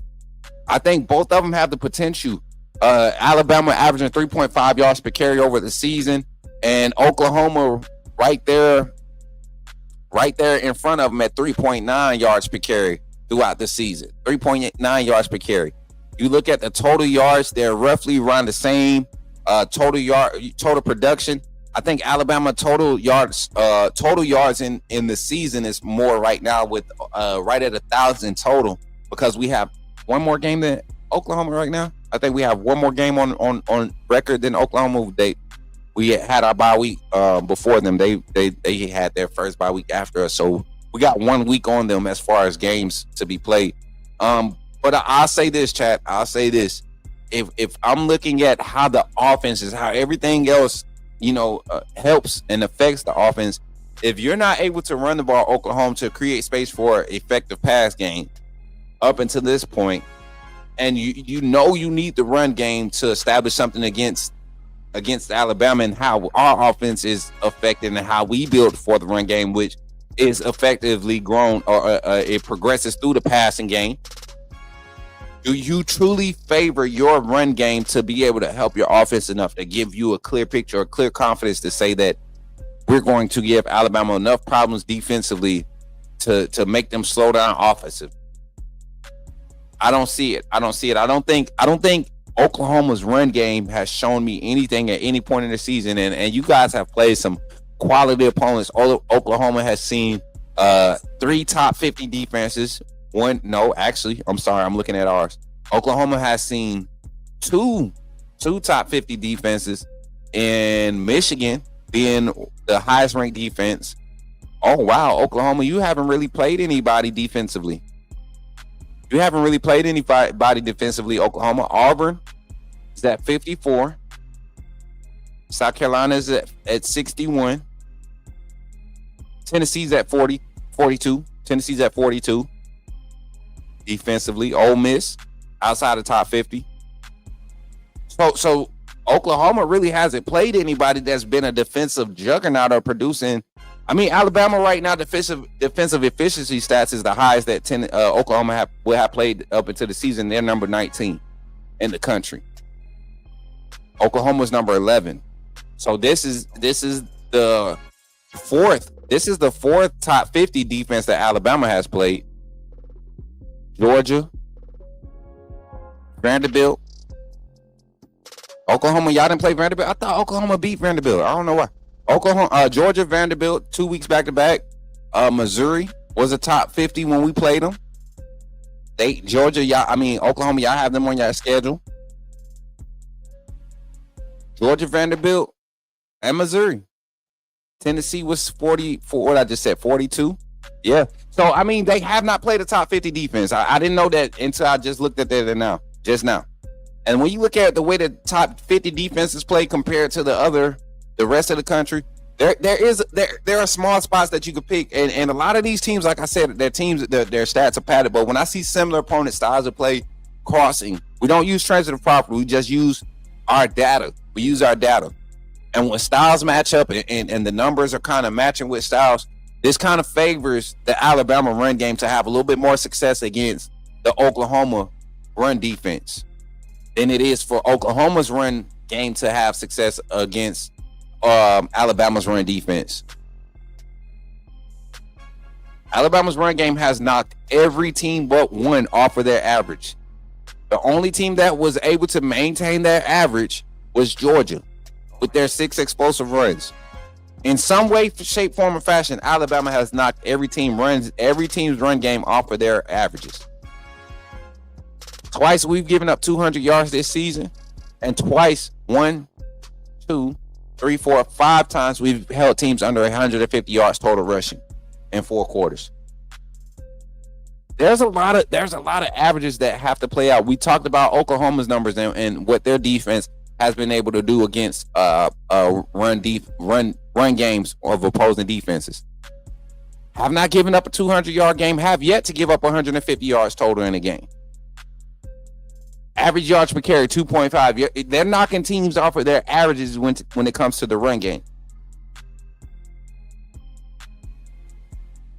I think both of them have the potential. Alabama averaging 3.5 yards per carry over the season, and Oklahoma right there in front of them at 3.9 yards per carry throughout the season. 3.9 yards per carry. You look at the total yards, they're roughly around the same total production. I think Alabama total yards in the season is more right now with right at 1,000 total, because we have one more game than Oklahoma right now. I think we have one more game on record than Oklahoma. We had our bye week before them. They had their first bye week after us, so we got 1 week on them as far as games to be played. But I'll say this, chat. I'll say this: if I'm looking at how the offense is, how everything else, helps and affects the offense. If you're not able to run the ball, Oklahoma, to create space for effective pass game up until this point, and you need the run game to establish something against Alabama and how our offense is affecting and how we build for the run game, which is effectively grown or it progresses through the passing game. Do you truly favor your run game to be able to help your offense enough to give you a clear picture, a clear confidence to say that we're going to give Alabama enough problems defensively to make them slow down offensive? I don't see it. I don't think Oklahoma's run game has shown me anything at any point in the season. And you guys have played some quality opponents. Oklahoma has seen 3 top 50 defenses. I'm sorry, I'm looking at ours. Oklahoma has seen two two top 50 defenses, in Michigan being the highest ranked defense. Oh wow, Oklahoma, you haven't really played anybody defensively. You haven't really played anybody defensively. Oklahoma. Auburn is at 54. South Carolina is at 61. Tennessee's at 42. Tennessee's at 42. Defensively, Ole Miss outside the top 50. So Oklahoma really hasn't played anybody that's been a defensive juggernaut or producing. I mean, Alabama right now, defensive efficiency stats is the highest that Oklahoma will have played up into the season. They're number 19 in the country. Oklahoma's number 11. So this is the fourth. This is the fourth top 50 defense that Alabama has played. Georgia, Vanderbilt, Oklahoma. Y'all didn't play Vanderbilt. I thought Oklahoma beat Vanderbilt. I don't know why. Oklahoma, Georgia, Vanderbilt, 2 weeks back to back. Missouri was a top 50 when we played them. Oklahoma, y'all have them on your schedule. Georgia, Vanderbilt, and Missouri. Tennessee was 44. What I just said, 42. Yeah. So I mean, they have not played a top 50 defense. I didn't know that until I just looked at that just now. And when you look at the way the top 50 defenses play compared to the rest of the country, there are small spots that you could pick, and a lot of these teams, like I said, their stats are padded. But when I see similar opponent styles of play crossing, we don't use transitive property. We just use our data. We use our data, and when styles match up and the numbers are kind of matching with styles, this kind of favors the Alabama run game to have a little bit more success against the Oklahoma run defense than it is for Oklahoma's run game to have success against Alabama's run defense. Alabama's run game has knocked every team but one off of their average. The only team that was able to maintain their average was Georgia with their 6 explosive runs. In some way, shape, form, or fashion, Alabama has knocked every team's run game off of their averages. Twice we've given up 200 yards this season, and twice, 1, 2, 3, 4, 5 times we've held teams under 150 yards total rushing in 4 quarters. There's a lot of averages that have to play out. We talked about Oklahoma's numbers and what their defense has been able to do against run games of opposing defenses. Have not given up a 200-yard game. Have yet to give up 150 yards total in a game. Average yards per carry 2.5. They're knocking teams off of their averages when it comes to the run game.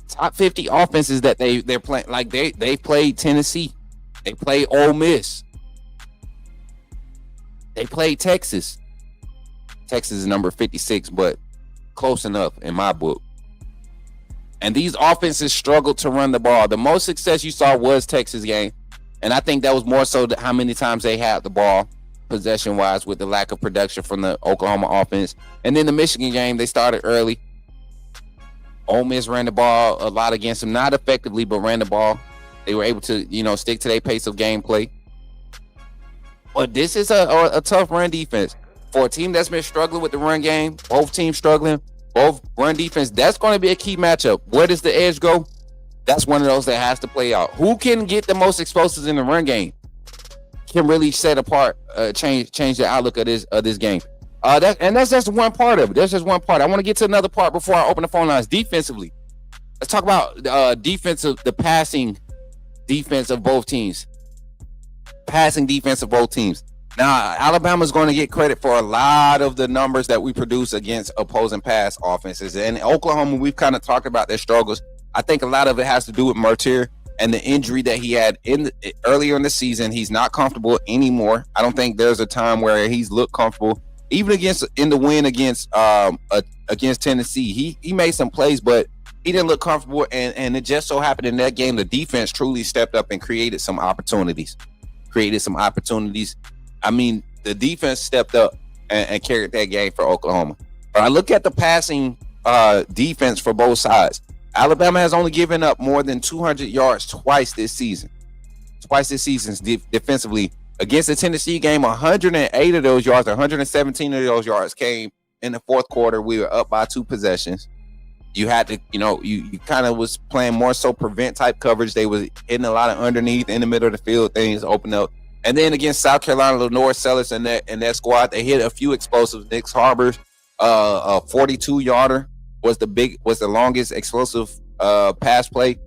Top 50 offenses that they're playing, like they played Tennessee, they played Ole Miss, they played Texas. Texas is number 56, but close enough in my book. And these offenses struggled to run the ball. The most success you saw was Texas game. And I think that was more so how many times they had the ball possession-wise with the lack of production from the Oklahoma offense. And then the Michigan game, they started early. Ole Miss ran the ball a lot against them. Not effectively, but ran the ball. They were able to, stick to their pace of gameplay. But this is a tough run defense. For a team that's been struggling with the run game, both teams struggling, both run defense, that's going to be a key matchup. Where does the edge go? That's one of those that has to play out. Who can get the most explosives in the run game can really set apart, change the outlook of this game. That's just one part of it. That's just one part. I want to get to another part before I open the phone lines. Defensively, let's talk about the passing defense of both teams. Passing defense of both teams. Now, Alabama's going to get credit for a lot of the numbers that we produce against opposing pass offenses. And Oklahoma, we've kind of talked about their struggles. I think a lot of it has to do with Mertier and the injury that he had earlier in the season. He's not comfortable anymore. I don't think there's a time where he's looked comfortable. Even in the win against Tennessee, he made some plays, but he didn't look comfortable. And it just so happened in that game, the defense truly stepped up and created some opportunities. I mean, the defense stepped up and carried that game for Oklahoma. But I look at the passing defense for both sides. Alabama has only given up more than 200 yards twice this season. Defensively Against the Tennessee game, 108 of those yards, 117 of those yards came in the fourth quarter. We were up by 2 possessions. You had to, you kind of was playing more so prevent type coverage. They was hitting a lot of underneath in the middle of the field, things open up. And then against South Carolina, Lenore Sellers and that squad, they hit a few explosives. Nick Harbor's a 42-yarder was the longest explosive pass play.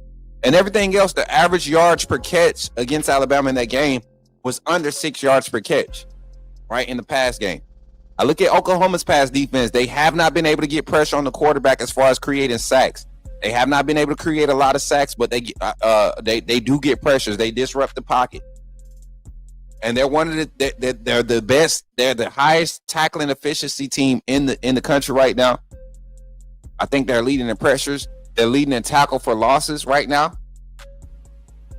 And everything else, the average yards per catch against Alabama in that game was under 6 yards per catch, right, in the pass game. I look at Oklahoma's pass defense. They have not been able to get pressure on the quarterback as far as creating sacks. They have not been able to create a lot of sacks, but they do get pressures. They disrupt the pocket. And they're one of they're the best. They're the highest tackling efficiency team in the country right now. I think they're leading in pressures. They're leading in tackle for losses right now.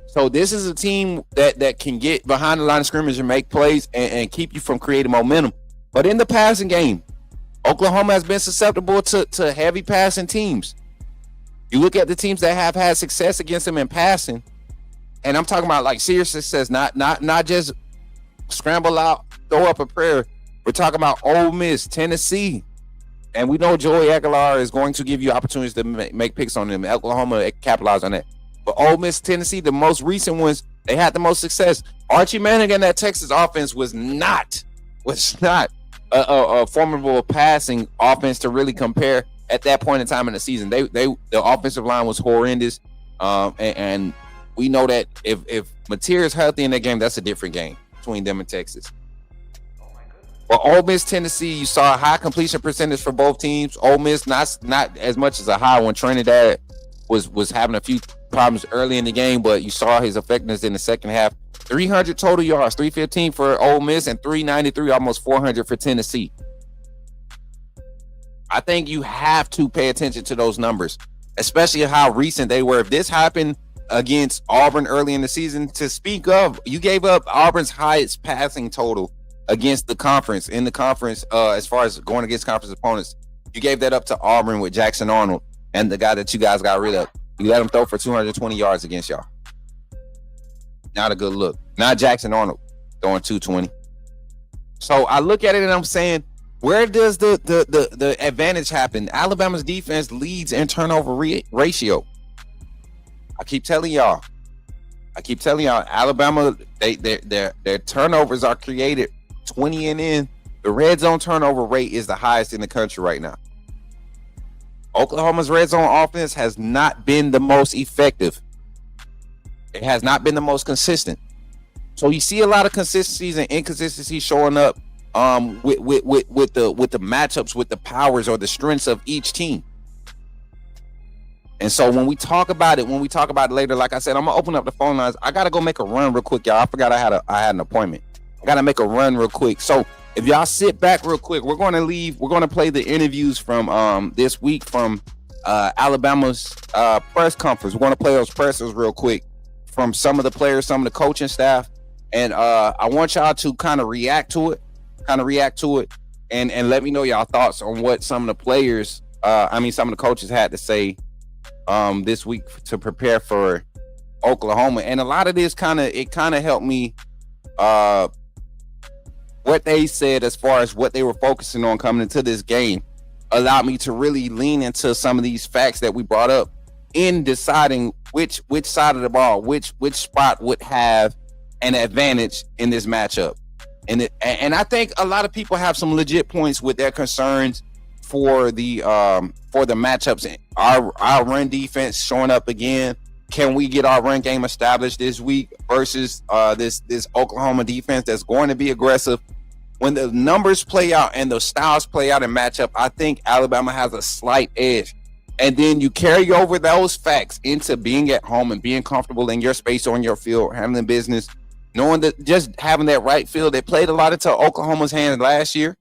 So this is a team that can get behind the line of scrimmage and make plays and keep you from creating momentum. But in the passing game, Oklahoma has been susceptible to heavy passing teams. You look at the teams that have had success against them in passing, and I'm talking about like serious success, not just scramble out, throw up a prayer. We're talking about Ole Miss, Tennessee, and we know Joey Aguilar is going to give you opportunities to make picks on them. Oklahoma capitalize on that. But Ole Miss, Tennessee, the most recent ones, they had the most success. Archie Manning and that Texas offense was not a formidable passing offense to really compare at that point in time in the season. The offensive line was horrendous, and we know that if Mateer is healthy in that game, that's a different game between them and Texas. Well, Ole Miss, Tennessee, you saw a high completion percentage for both teams. Ole Miss not as much as a high one. Trinidad was having a few problems early in the game, but you saw his effectiveness in the second half. 300 total yards, 315 for Ole Miss, and 393, almost 400 for Tennessee. I think you have to pay attention to those numbers, especially how recent they were. If this happened against Auburn early in the season, to speak of, you gave up Auburn's highest passing total against the conference, as far as going against conference opponents. You gave that up to Auburn with Jackson Arnold and the guy that you guys got rid of. You let him throw for 220 yards against y'all. Not a good look. Not Jackson Arnold throwing 220. So I look at it and I'm saying, where does the advantage happen? Alabama's defense leads in turnover ratio. I keep telling y'all, Alabama, their turnovers are created 20 and in. The red zone turnover rate is the highest in the country right now. Oklahoma's red zone offense has not been the most effective. It has not been the most consistent. So you see a lot of consistencies and inconsistencies showing up with the matchups, with the powers or the strengths of each team. And so when we talk about it later, like I said, I'm gonna open up the phone lines. I gotta go make a run real quick, y'all. I forgot I had an appointment. I gotta make a run real quick. So if y'all sit back real quick, we're gonna play the interviews from this week from Alabama's press conference. We're gonna play those pressers real quick from some of the players, some of the coaching staff, and I want y'all to kind of react to it, and let me know y'all thoughts on what some of the players, some of the coaches had to say this week to prepare for Oklahoma. And a lot of this kind of helped me what they said as far as what they were focusing on coming into this game allowed me to really lean into some of these facts that we brought up in deciding which side of the ball, which spot would have an advantage in this matchup. And I think a lot of people have some legit points with their concerns for the matchups. Our run defense showing up again. Can we get our run game established this week versus this Oklahoma defense that's going to be aggressive? When the numbers play out and the styles play out in matchup, I think Alabama has a slight edge. And then you carry over those facts into being at home and being comfortable in your space on your field, handling business, knowing that just having that right field. They played a lot into Oklahoma's hands last year,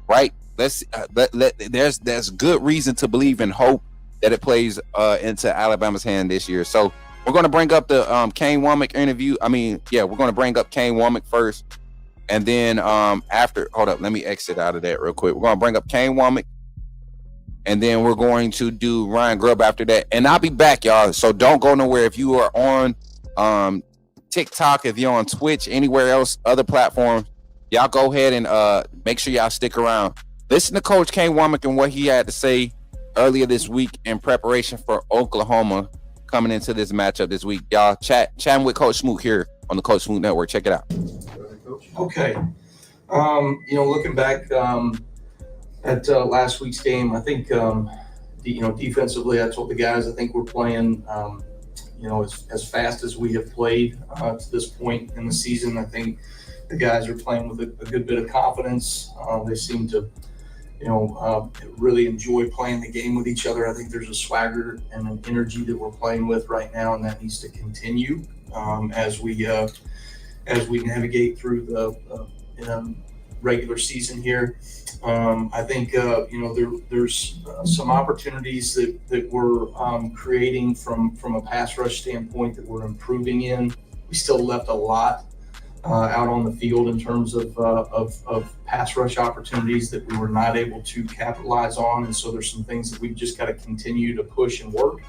right? There's good reason to believe and hope that it plays into Alabama's hand this year. So we're going to bring up the Kane Womack interview. We're going to bring up Kane Womack first. And then after, hold up, let me exit out of that real quick. We're going to bring up Kane Womack. And then we're going to do Ryan Grubb after that. And I'll be back, y'all. So don't go nowhere. If you are on TikTok, if you're on Twitch, anywhere else, other platforms, y'all go ahead and make sure y'all stick around. Listen to Coach Kane Womack and what he had to say earlier this week in preparation for Oklahoma coming into this matchup this week. Y'all chatting with Coach Smook here on the Coach Smook Network. Check it out. Okay. Looking back at last week's game, I think, defensively, I told the guys, I think we're playing, as fast as we have played to this point in the season. I think the guys are playing with a good bit of confidence. They seem to, really enjoy playing the game with each other. I think there's a swagger and an energy that we're playing with right now, and that needs to continue as we navigate through the regular season here. I think there's some opportunities that we're creating from a pass rush standpoint that we're improving in. We still left a lot out on the field in terms of pass rush opportunities that we were not able to capitalize on, and so there's some things that we've just got to continue to push and work.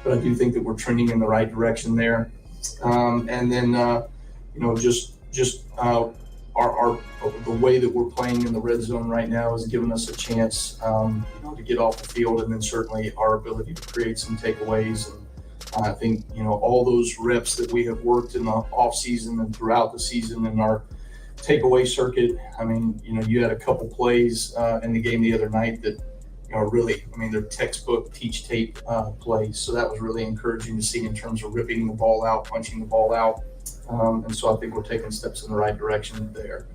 But I do think that we're trending in the right direction there. And then the way that we're playing in the red zone right now is giving us a chance, to get off the field, and then certainly our ability to create some takeaways. And I think, all those reps that we have worked in the off season and throughout the season in our takeaway circuit. I mean, you had a couple plays in the game the other night that, they're textbook teach tape plays. So that was really encouraging to see in terms of ripping the ball out, punching the ball out. And so I think we're taking steps in the right direction there.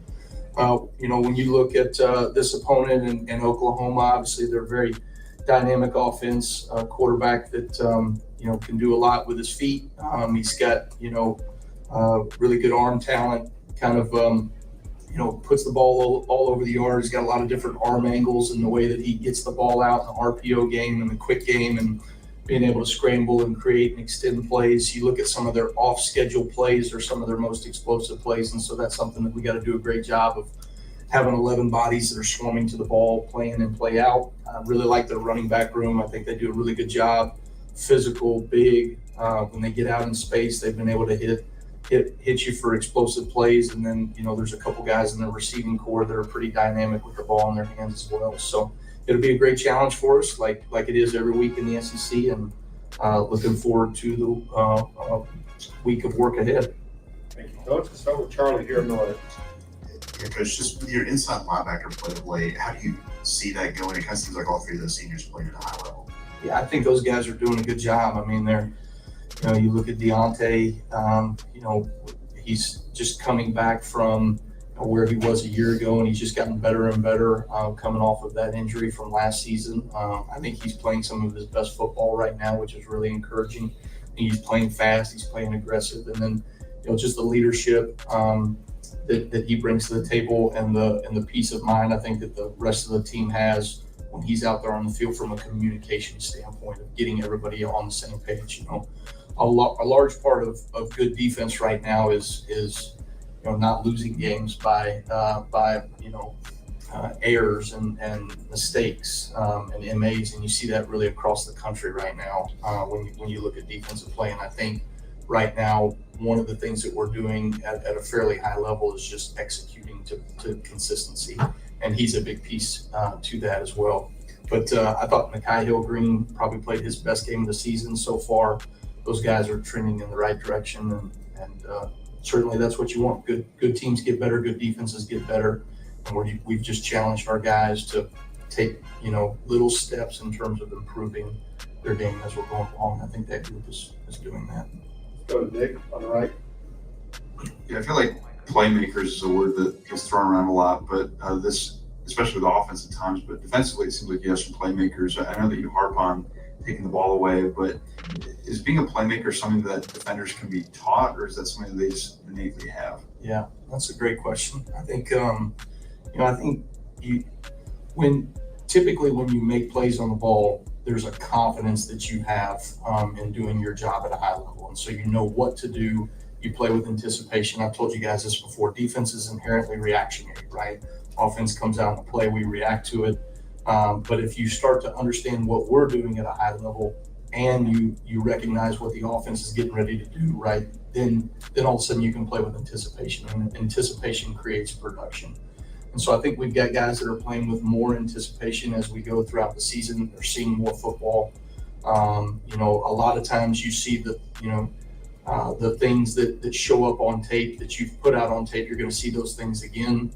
When you look at this opponent in Oklahoma, obviously they're a very dynamic offense, quarterback that, can do a lot with his feet. He's got, really good arm talent, kind of, puts the ball all over the yard. He's got a lot of different arm angles and the way that he gets the ball out in the RPO game and the quick game, and being able to scramble and create and extend plays. You look at some of their off-schedule plays or some of their most explosive plays, and so that's something that we got to do a great job of, having 11 bodies that are swarming to the ball, play in and play out. I really like their running back room. I think they do a really good job. Physical, big. When they get out in space, they've been able to hit you for explosive plays. And then, there's a couple guys in the receiving core that are pretty dynamic with the ball in their hands as well. So it'll be a great challenge for us, like it is every week in the SEC, and looking forward to the week of work ahead. Thank you, Coach. Let's start with Charlie here in the audience. Yeah, Coach, just with your inside linebacker play of late, how do you see that going? It kind of seems like all three of those seniors playing at a high level. Yeah, I think those guys are doing a good job. I mean, they're, you look at Deontay, he's just coming back from where he was a year ago, and he's just gotten better and better coming off of that injury from last season. I think he's playing some of his best football right now, which is really encouraging. He's playing fast, he's playing aggressive, and then, just the leadership that he brings to the table, and the peace of mind I think that the rest of the team has when he's out there on the field from a communication standpoint of getting everybody on the same page. A large part of good defense right now is not losing games by errors and mistakes and MAs, and you see that really across the country right now when you look at defensive play. And I think right now, one of the things that we're doing at a fairly high level is just executing to consistency, and he's a big piece to that as well. But I thought Nakai Hill-Green probably played his best game of the season so far. Those guys are trending in the right direction, and certainly that's what you want. Good teams get better, good defenses get better, and we've just challenged our guys to take little steps in terms of improving their game as we're going along. I think that group is doing that. Go to Nick on the right. Yeah, I feel like playmakers is a word that gets thrown around a lot, but this, especially with the offense at times, but defensively, it seems like you have some playmakers. I know that you harp on taking the ball away, but is being a playmaker something that defenders can be taught, or is that something that they just innately have? Yeah, that's a great question. I think, typically when you make plays on the ball, there's a confidence that you have in doing your job at a high level. And so you know what to do. You play with anticipation. I've told you guys this before. Defense is inherently reactionary, right? Offense comes out in the play, we react to it. But if you start to understand what we're doing at a high level, and you recognize what the offense is getting ready to do, right? Then all of a sudden you can play with anticipation, and anticipation creates production. And so I think we've got guys that are playing with more anticipation as we go throughout the season. They're seeing more football. You know, a lot of times you see the things that show up on tape that you've put out on tape, you're going to see those things again.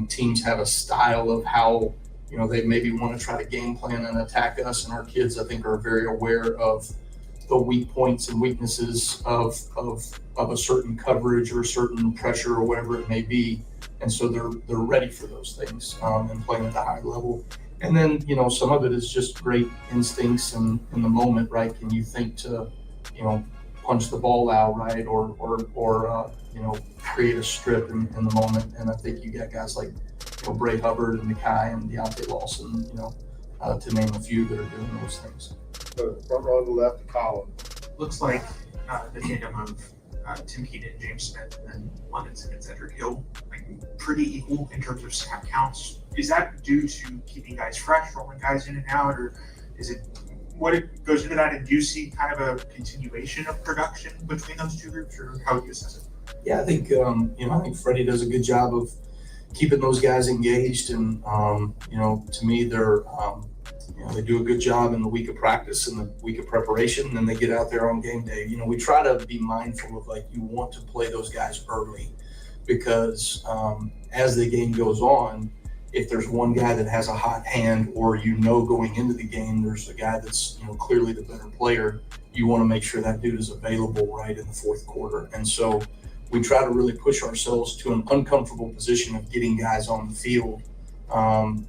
Teams have a style of how, you know, they maybe want to try to game plan and attack us. And our kids, I think, are very aware of the weak points and weaknesses of a certain coverage or a certain pressure or whatever it may be. And so they're ready for those things and playing at the high level. And then, you know, some of it is just great instincts in the moment, right? Can you think to, you know, punch the ball out, right? Or you know, create a strip in the moment. And I think you got guys like, you know, Bray Hubbard and Mackay and Deontay Lawson, you know, to name a few that are doing those things. So front row to the left, Colin. Looks like the tandem of Tim Keenan and James Smith and London Simmons, Cedric Hill, like pretty equal in terms of snap counts. Is that due to keeping guys fresh, rolling guys in and out, or is it what it goes into that? And do you see kind of a continuation of production between those two groups, or how would you assess it? Yeah, I think you know, I think Freddie does a good job of keeping those guys engaged, and you know, to me, they're you know, they do a good job in the week of practice and the week of preparation, and then they get out there on game day. You know, we try to be mindful of, like, you want to play those guys early because as the game goes on, if there's one guy that has a hot hand, or you know going into the game there's a guy that's, you know, clearly the better player, you want to make sure that dude is available right in the fourth quarter. And so we try to really push ourselves to an uncomfortable position of getting guys on the field,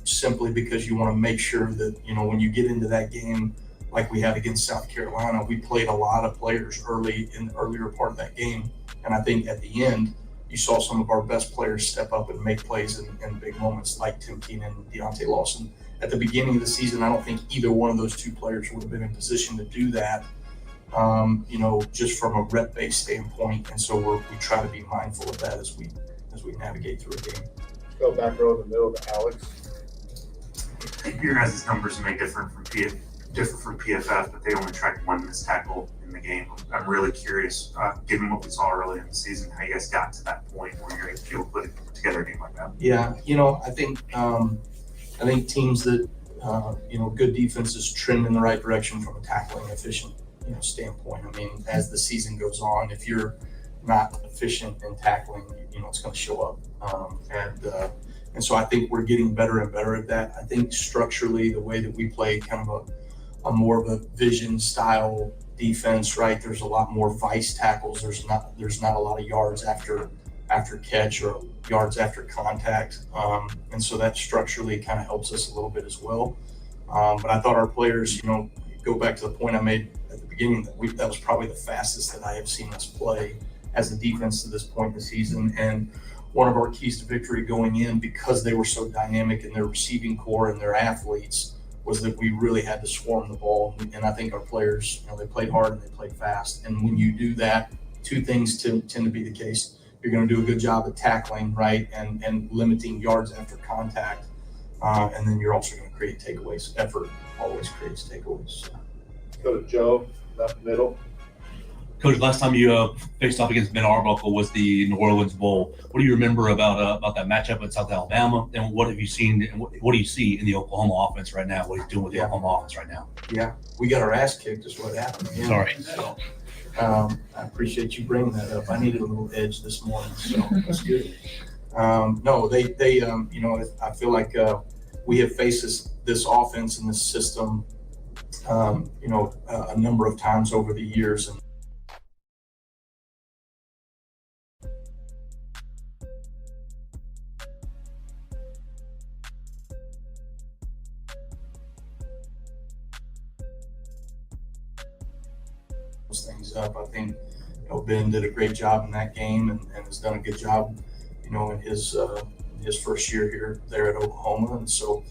simply because you want to make sure that, you know, when you get into that game like we had against South Carolina, we played a lot of players early in the earlier part of that game. And I think at the end, you saw some of our best players step up and make plays in big moments, like Tim Keenan and Deontay Lawson. At the beginning of the season, I don't think either one of those two players would have been in position to do that, you know, just from a rep-based standpoint. And so we try to be mindful of that as we navigate through a game. Go back row in the middle to Alex. Your guys' numbers may differ from PFF, but they only tracked one missed tackle in the game. I'm really curious, given what we saw earlier in the season, how you guys got to that point where you're able to put together a game like that. Yeah, you know, I think teams that you know, good defenses trend in the right direction from a tackling efficient, you know, standpoint. I mean, as the season goes on, if you're not efficient in tackling, you know, it's going to show up. And so I think we're getting better and better at that. I think structurally, the way that we play kind of a more of a vision style defense, right? There's a lot more vice tackles. There's not a lot of yards after catch or yards after contact. And so that structurally kind of helps us a little bit as well. But I thought our players, you know, go back to the point I made at the beginning, that was probably the fastest that I have seen us play as a defense to this point in the season. And one of our keys to victory going in, because they were so dynamic in their receiving core and their athletes, was that we really had to swarm the ball. And I think our players, you know, they played hard and they played fast. And when you do that, two things tend to be the case. You're going to do a good job at tackling, right, and limiting yards after contact. And then you're also going to create takeaways. Effort always creates takeaways. So. Go to Joe, left middle. Coach, last time you faced off against Ben Arbuckle was the New Orleans Bowl. What do you remember about that matchup at South Alabama, and what have you seen? And what do you see in the Oklahoma offense right now? What he's doing with the Oklahoma offense right now? Yeah, we got our ass kicked. Is what happened. Yeah. Sorry. So, I appreciate you bringing that up. I needed a little edge this morning, so that's good. No, they you know, I feel like we have faced this offense and this system, you know, a number of times over the years, and things up. I think, you know, Ben did a great job in that game and has done a good job, you know, in his first year there at Oklahoma. And so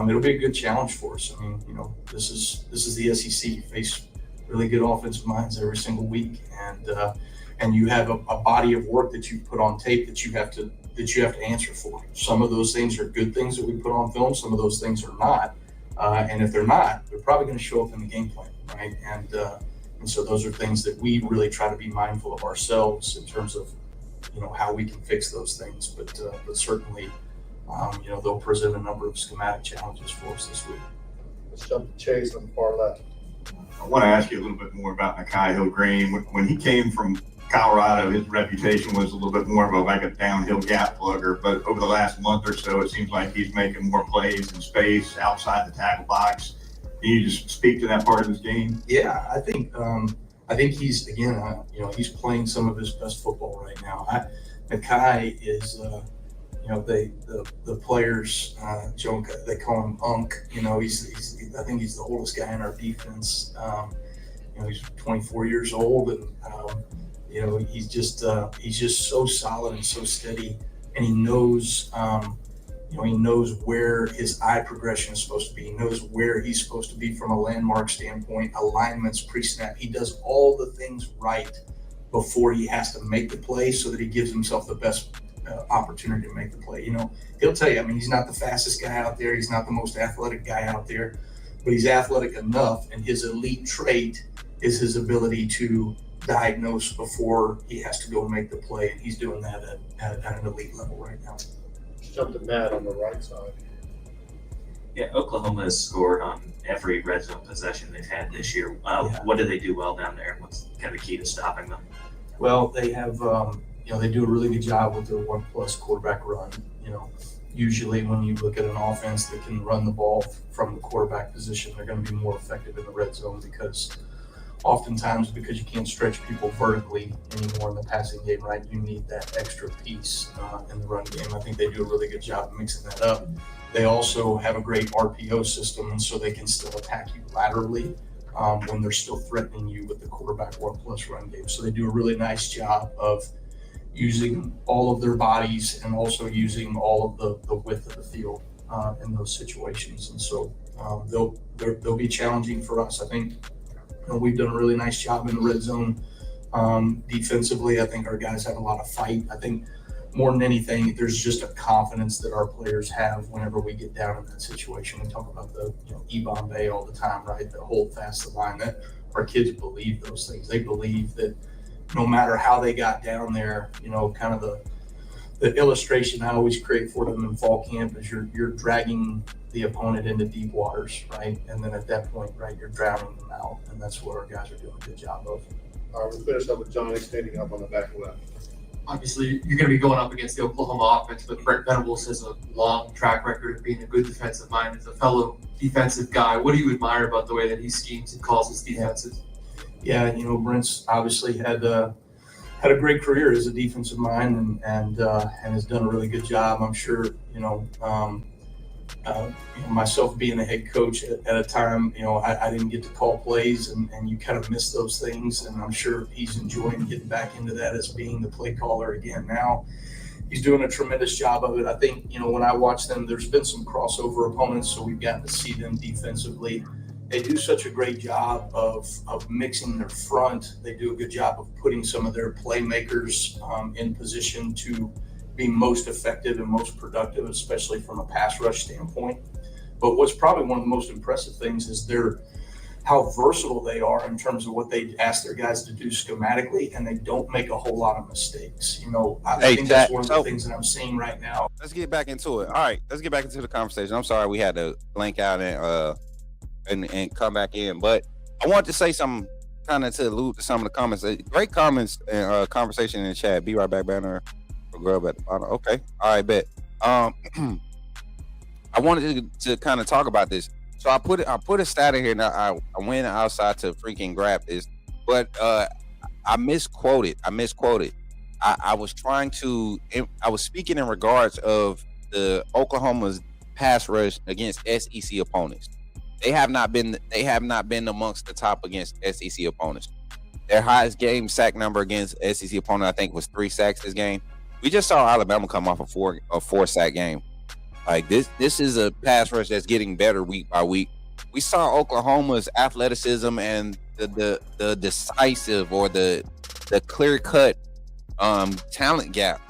it'll be a good challenge for us. I mean, you know, this is the SEC. You face really good offensive minds every single week, and you have a body of work that you put on tape that you have to answer for. Some of those things are good things that we put on film. Some of those things are not. And if they're not, they're probably going to show up in the game plan. right? And so those are things that we really try to be mindful of ourselves in terms of, how we can fix those things. But certainly, they'll present a number of schematic challenges for us this week. Let's jump to Chase on the far left. I want to ask you a little bit more about Nakai Hill-Green. When he came from Colorado, his reputation was a little bit more of like a downhill gap plugger, but over the last month or so, it seems like he's making more plays in space outside the tackle box. Can you just speak to that part of his game? Yeah, I think he's again, he's playing some of his best football right now. Nakai is, the players, they call him Unk. I think he's the oldest guy in our defense. He's 24 years old, and he's just so solid and so steady, and he knows. He knows where his eye progression is supposed to be. He knows where he's supposed to be from a landmark standpoint, alignments, pre-snap. He does all the things right before he has to make the play so that he gives himself the best opportunity to make the play. He'll tell you, he's not the fastest guy out there. He's not the most athletic guy out there, but he's athletic enough, and his elite trait is his ability to diagnose before he has to go and make the play, and he's doing that at an elite level right now. Jump to Matt on the right side. Yeah, Oklahoma has scored on every red zone possession they've had this year. What do they do well down there? What's kind of key to stopping them? Well, they have, they do a really good job with their 1+ quarterback run. Usually when you look at an offense that can run the ball from the quarterback position, they're going to be more effective in the red zone because you can't stretch people vertically anymore in the passing game, right? You need that extra piece in the run game. I think they do a really good job of mixing that up. They also have a great RPO system, and so they can still attack you laterally when they're still threatening you with the quarterback 1+ run game. So they do a really nice job of using all of their bodies and also using all of the width of the field in those situations. And so they'll be challenging for us. I think we've done a really nice job in the red zone defensively. I think our guys have a lot of fight. I think more than anything, there's just a confidence that our players have whenever we get down in that situation. We talk about the E-Bombay all the time, right? The hold fast the line. That our kids believe those things. They believe that no matter how they got down there, kind of the illustration I always create for them in fall camp is you're dragging the opponent into deep waters, right? And then at that point, right, you're drowning them out. And that's what our guys are doing a good job of. All right, we'll finish up with Johnny standing up on the back left. Obviously, you're going to be going up against the Oklahoma offense, but Brent Venables has a long track record of being a good defensive mind. As a fellow defensive guy, what do you admire about the way that he schemes and calls his defenses? Yeah, Brent's obviously had a great career as a defensive mind and has done a really good job. I'm sure, myself being a head coach at a time, I didn't get to call plays and you kind of miss those things. And I'm sure he's enjoying getting back into that as being the play caller again. Now he's doing a tremendous job of it. I think, when I watch them, there's been some crossover opponents, so we've gotten to see them defensively. They do such a great job of mixing their front. They do a good job of putting some of their playmakers in position to be most effective and most productive, especially from a pass rush standpoint. But what's probably one of the most impressive things is how versatile they are in terms of what they ask their guys to do schematically, and they don't make a whole lot of mistakes. I think that's one of the things that I'm seeing right now. Let's get back into it. All right, let's get back into the conversation. I'm sorry we had to blank out and come back in, but I want to say something kind of to allude to some of the comments. Great comments and conversation in the chat. Be right back, banner. Grub at the bottom. Okay, all right, bet. I wanted to kind of talk about this. So I put a stat in here. Now I went outside to freaking grab this, but I misquoted. I was speaking in regards of the Oklahoma's pass rush against SEC opponents. They have not been amongst the top against SEC opponents. Their highest game sack number against SEC opponent, I think, was 3 sacks this game. We just saw Alabama come off a 4-sack game. Like this is a pass rush that's getting better week by week. We saw Oklahoma's athleticism and the decisive or the clear-cut talent gap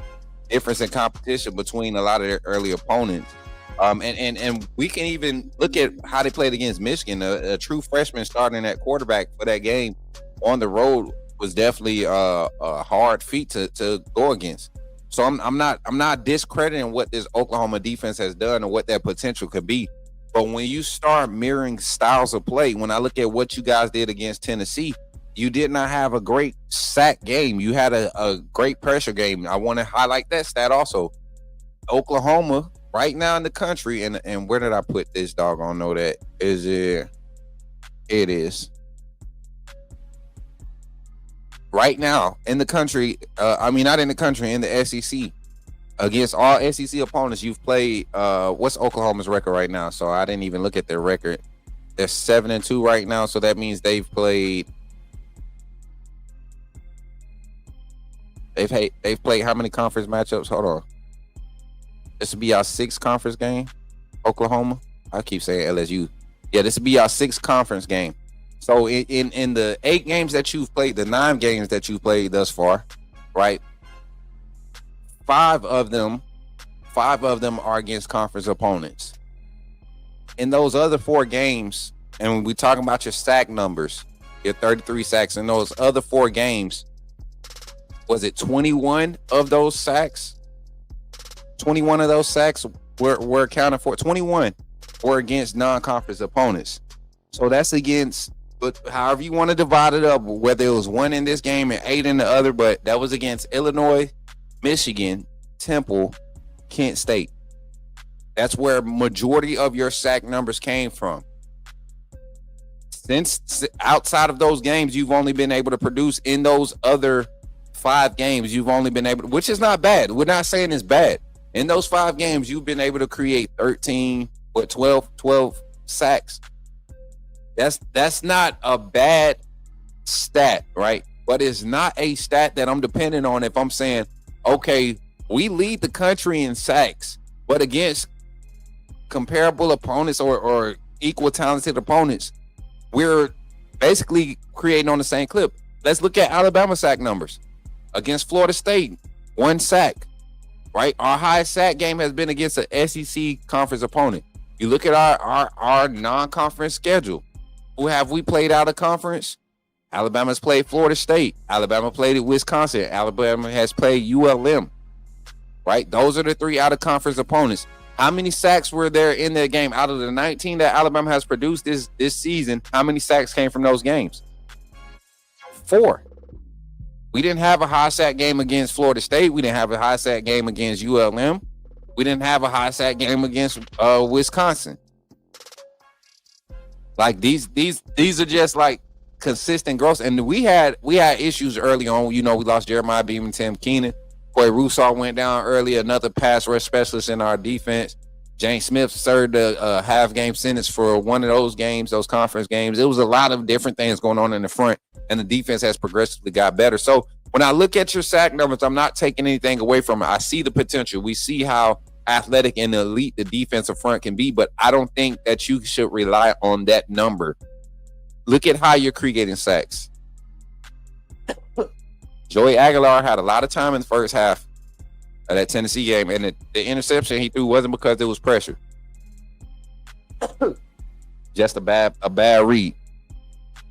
difference in competition between a lot of their early opponents And we can even look at how they played against Michigan. A true freshman starting at quarterback for that game on the road was definitely a hard feat to go against. So I'm not discrediting what this Oklahoma defense has done or what their potential could be. But when you start mirroring styles of play, when I look at what you guys did against Tennessee, you did not have a great sack game. You had a great pressure game. I want to highlight that stat also. Oklahoma right now in the country, and where did I put this doggone know that? Is it is right now in the country, I mean not in the country, in the SEC. Against all SEC opponents, you've played. What's Oklahoma's record right now? So I didn't even look at their record. They're 7-2 right now, so that means they've played. They've played how many conference matchups? Hold on. This will be our 6th conference game. Oklahoma. I keep saying LSU. Yeah, this will be our 6th conference game. So in the 8 games that you've played, the 9 games that you've played thus far, right? 5 of them are against conference opponents. In those other 4 games, and when we talking about your sack numbers, your 33 sacks, in those other 4 games, was it 21 of those sacks? 21 of those sacks were accounted for. 21 were against non-conference opponents. So that's against, but however you want to divide it up, whether it was 1 in this game and 8 in the other, but that was against Illinois, Michigan, Temple, Kent State. That's where majority of your sack numbers came from. Since outside of those games, you've only been able to produce in those other 5 games. You've only been able to, which is not bad. We're not saying it's bad. In those 5 games, you've been able to create 12 sacks. That's not a bad stat, right? But it's not a stat that I'm dependent on if I'm saying, okay, we lead the country in sacks, but against comparable opponents or equal talented opponents, we're basically creating on the same clip. Let's look at Alabama sack numbers. Against Florida State, 1 sack, right? Our highest sack game has been against an SEC conference opponent. You look at our non-conference schedule. Who have we played out of conference? Alabama's played Florida State. Alabama played at Wisconsin. Alabama has played ULM, right? Those are the 3 out of conference opponents. How many sacks were there in that game? Out of the 19 that Alabama has produced this season, how many sacks came from those games? 4. We didn't have a high sack game against Florida State. We didn't have a high sack game against ULM. We didn't have a high sack game against Wisconsin. Like these are just like consistent growth. And we had issues early on. You know, we lost Jeremiah Beam and Tim Keenan. Boy, Rousseau went down early, another pass rush specialist in our defense. James Smith served a half-game sentence for one of those games, those conference games. It was a lot of different things going on in the front, and the defense has progressively got better. So when I look at your sack numbers, I'm not taking anything away from it. I see the potential. We see how athletic and elite the defensive front can be, but I don't think that you should rely on that number. Look at how you're creating sacks. Joey Aguilar had a lot of time in the first half of that Tennessee game, and the interception he threw wasn't because it was pressure. Just a bad read.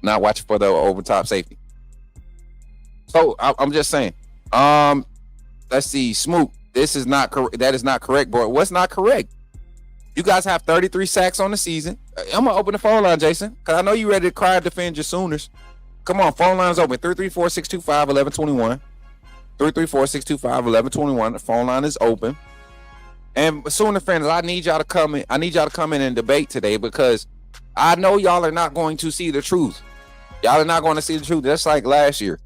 Not watching for the over top safety. So I'm just saying. Let's see, Smook. This is not correct. That is not correct, boy. What's not correct? You guys have 33 sacks on the season. I'm gonna open the phone line, Jason, because I know you ready to cry and defend your Sooners. Come on, phone line's open. 334-625-1121. 334-625-1121. The phone line is open. And Sooner fans, I need y'all to come in. I need y'all to come in and debate today, because I know y'all are not going to see the truth. Y'all are not going to see the truth. Just like last year.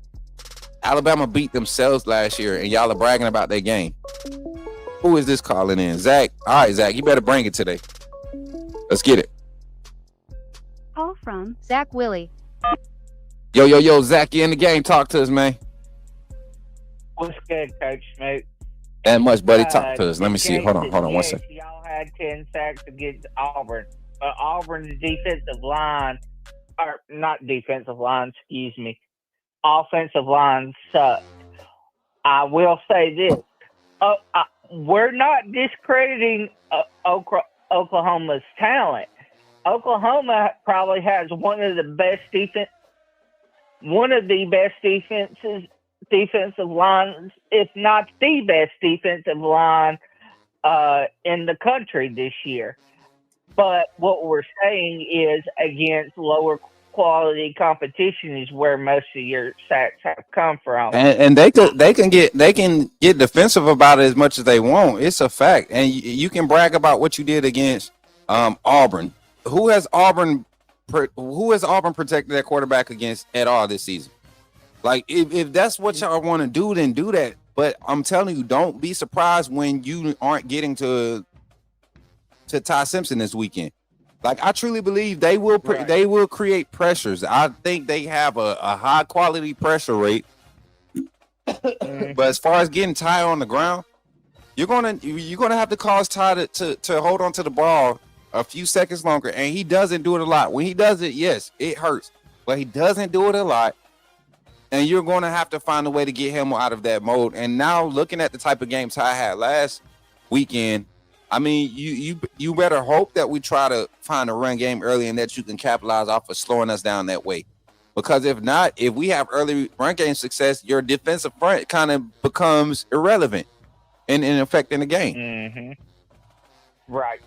Alabama beat themselves last year, and y'all are bragging about their game. Who is this calling in? Zach. All right, Zach, you better bring it today. Let's get it. Call from Zach Willie. Yo, Zach, you in the game. Talk to us, man. What's good, Coach Smook? That much, buddy. Talk to us. Let me see. Hold on 1 second. Y'all had 10 sacks against Auburn, but Auburn's defensive line, or not defensive line, excuse me, offensive line sucked. I will say this. We're not discrediting Oklahoma's talent. Oklahoma probably has one of the best defensive lines, if not the best defensive line in the country this year. But what we're saying is against lower quality competition is where most of your sacks have come from. And they can get defensive about it as much as they want. It's a fact, and you can brag about what you did against Auburn. Who has Auburn protected their quarterback against at all this season? Like, if that's what y'all want to do, then do that. But I'm telling you, don't be surprised when you aren't getting to Ty Simpson this weekend. Like, I truly believe they will create pressures. I think they have a high quality pressure rate. But as far as getting Ty on the ground, you're gonna have to cause Ty to hold on to the ball a few seconds longer, and he doesn't do it a lot. When he does it, yes, it hurts, but he doesn't do it a lot. And you're going to have to find a way to get him out of that mode. And now, looking at the type of game Ty had last weekend, I mean, you better hope that we try to find a run game early and that you can capitalize off of slowing us down that way. Because if not, if we have early run game success, your defensive front kind of becomes irrelevant in affecting the game. Mm-hmm. Right.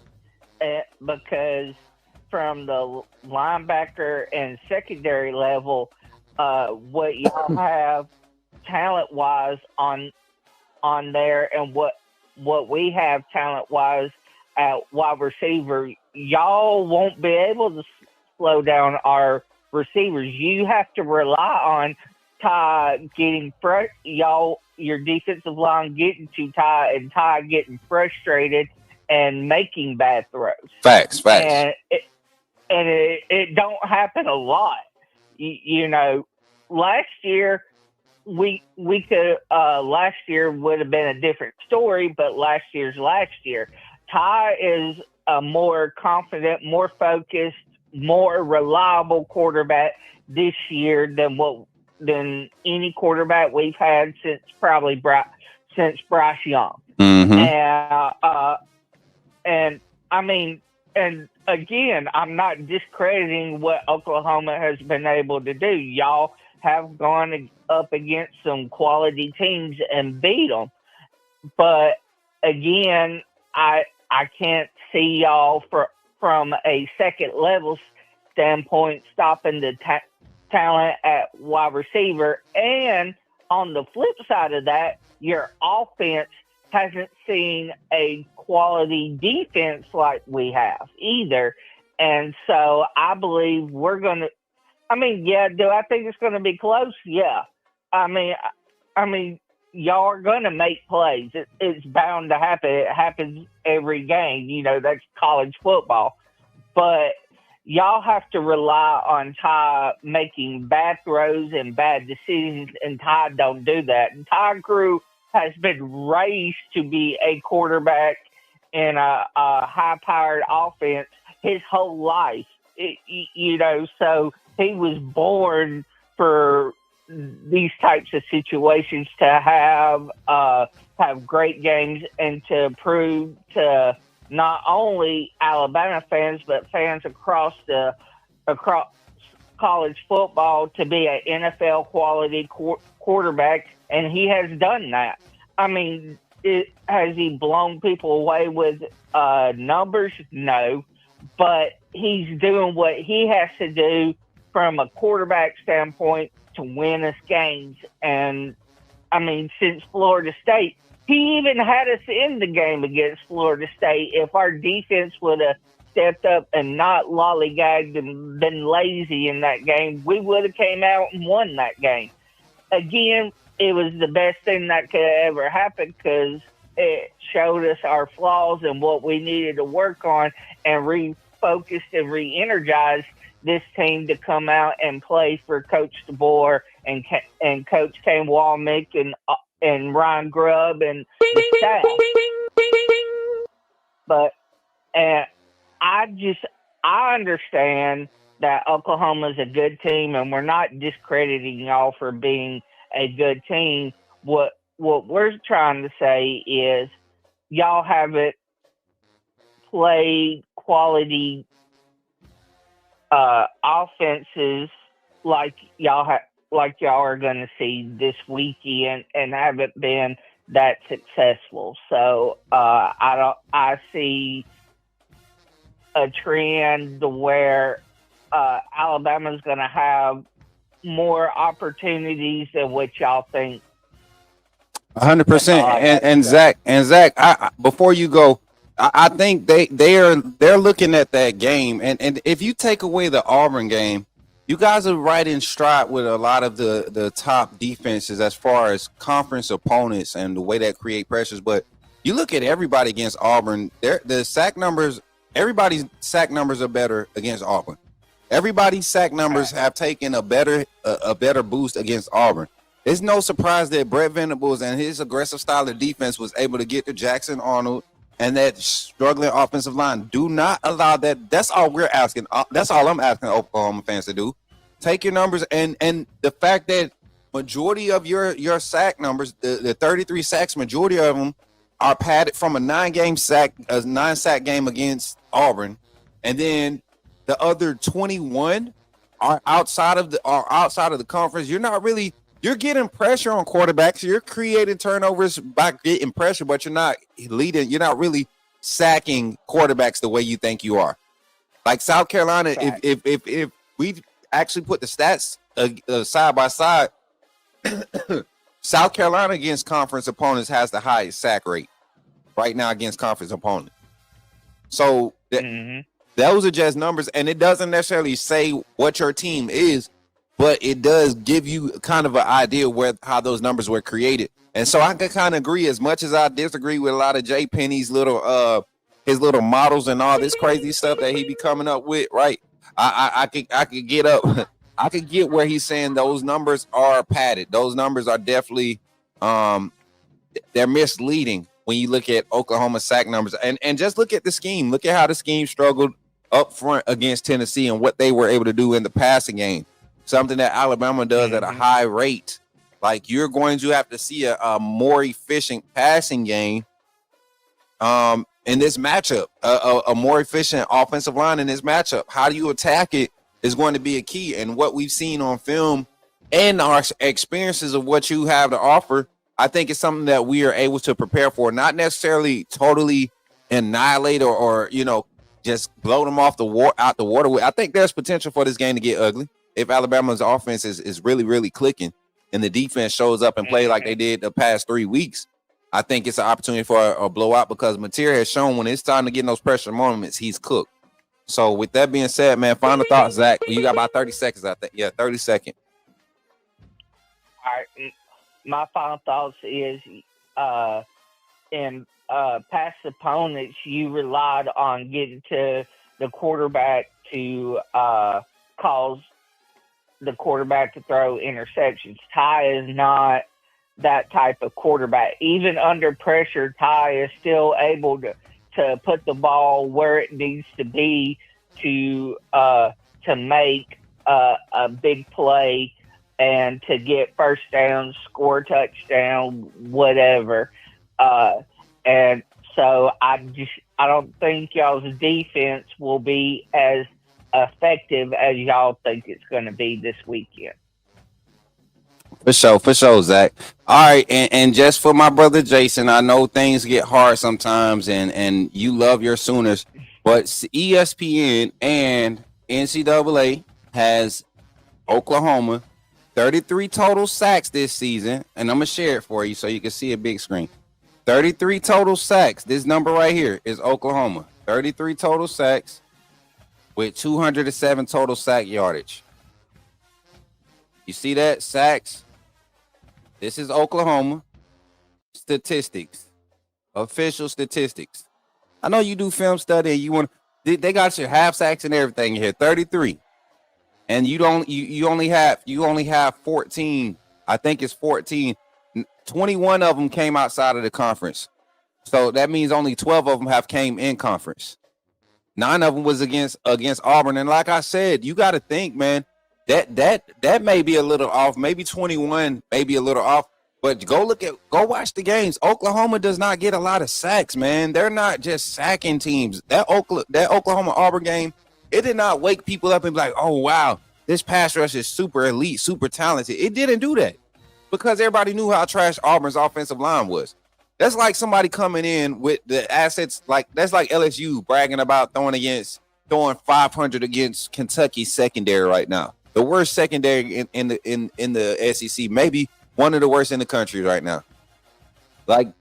Because from the linebacker and secondary level, what y'all have talent-wise on there and what we have talent-wise at wide receiver, y'all won't be able to slow down our receivers. You have to rely on Ty getting your defensive line getting to Ty and Ty getting frustrated and making bad throws. Facts. And it don't happen a lot. You know, last year we could last year would have been a different story, but last year. Ty is a more confident, more focused, more reliable quarterback this year than any quarterback we've had since probably Bryce Young. Mm-hmm. And I mean, and again, I'm not discrediting what Oklahoma has been able to do. Y'all have gone up against some quality teams and beat them. But again, I can't see y'all from a second level standpoint stopping the talent at wide receiver. And on the flip side of that, your offense hasn't seen a quality defense like we have either. And so I believe do I think it's going to be close? Yeah. I mean, y'all are going to make plays. It's bound to happen. It happens every game. You know, that's college football. But y'all have to rely on Ty making bad throws and bad decisions, and Ty don't do that. And Ty Crew has been raised to be a quarterback in a high-powered offense his whole life. So he was born for these types of situations to have great games and to prove to not only Alabama fans but fans across college football to be an NFL quality quarterback, and he has done that. I mean, has he blown people away with numbers? No, but he's doing what he has to do from a quarterback standpoint to win us games. And I mean, since Florida State, he even had us in the game against Florida State. If our defense would have stepped up and not lollygagged and been lazy in that game, we would have came out and won that game. Again, it was the best thing that could ever happen because it showed us our flaws and what we needed to work on and refocused and re-energized this team to come out and play for Coach DeBoer and Coach Kane Walmick and Ryan Grubb and the staff. But I understand that Oklahoma's a good team, and we're not discrediting y'all for being a good team. What we're trying to say is y'all haven't played quality offenses like y'all are going to see this weekend and haven't been that successful. So I see a trend where Alabama's going to have more opportunities than what y'all think. 100%. And Zach, before you go, I think they're looking at that game, and if you take away the Auburn game, you guys are right in stride with a lot of the top defenses as far as conference opponents and the way that create pressures. But you look at everybody against Auburn, the sack numbers, everybody's sack numbers are better against Auburn. Everybody's sack numbers have taken a better boost against Auburn. It's no surprise that Brett Venables and his aggressive style of defense was able to get to Jackson Arnold and that struggling offensive line. Do not allow that. That's all we're asking. That's all I'm asking Oklahoma fans to do. Take your numbers and the fact that majority of your sack numbers, the 33 sacks, majority of them are padded from a 9-sack game against Auburn, and then the other 21 are outside of the conference. You're getting pressure on quarterbacks. You're creating turnovers by getting pressure, but you're not leading. You're not really sacking quarterbacks the way you think you are. Like South Carolina, if we actually put the stats side by side, South Carolina against conference opponents has the highest sack rate right now against conference opponents. So those are just numbers, and it doesn't necessarily say what your team is, but it does give you kind of an idea how those numbers were created. And so I can kind of agree, as much as I disagree with a lot of Jay Penny's his little models and all this crazy stuff that he be coming up with, right? I could get up. I could get where he's saying those numbers are padded. Those numbers are definitely they're misleading when you look at Oklahoma sack numbers. And just look at the scheme. Look at how the scheme struggled up front against Tennessee and what they were able to do in the passing game. Something that Alabama does at a high rate. Like, you're going to have to see a more efficient passing game in this matchup, a more efficient offensive line in this matchup. How do you attack it is going to be a key. And what we've seen on film and our experiences of what you have to offer, I think it's something that we are able to prepare for, not necessarily totally annihilate or just blow them out the water. I think there's potential for this game to get ugly if Alabama's offense is really, really clicking and the defense shows up and play like they did the past 3 weeks. I think it's an opportunity for a blowout because Mateer has shown when it's time to get in those pressure moments, he's cooked. So with that being said, man, final thoughts, Zach. You got about 30 seconds, I think. Yeah, 30 seconds. All right. My final thoughts is in past opponents, you relied on getting to the quarterback to cause the quarterback to throw interceptions. Ty is not that type of quarterback. Even under pressure, Ty is still able to put the ball where it needs to be to make a big play and to get first down, score a touchdown, whatever. And so I don't think y'all's defense will be as effective as y'all think it's going to be this weekend. For sure, Zach. All right, and just for my brother Jason, I know things get hard sometimes, and you love your Sooners, but ESPN and NCAA has Oklahoma 33 total sacks this season, and I'm gonna share it for you so you can see a big screen. 33 total sacks. This number right here is Oklahoma. 33 total sacks with 207 total sack yardage. You see that? Sacks. This is Oklahoma statistics, official statistics. I know you do film study and you want. They got your half sacks and everything here. 33, and you only have 14. I think it's 14. 21 of them came outside of the conference, so that means only 12 of them have came in conference. 9 of them was against Auburn, and like I said, you got to think, man. That may be a little off. Maybe 21 may be a little off. But go watch the games. Oklahoma does not get a lot of sacks, man. They're not just sacking teams. That Oklahoma Auburn game, it did not wake people up and be like, oh wow, this pass rush is super elite, super talented. It didn't do that because everybody knew how trash Auburn's offensive line was. That's like somebody coming in with the assets, that's like LSU bragging about throwing 500 against Kentucky's secondary right now. The worst secondary in the SEC, maybe one of the worst in the country right now. Like,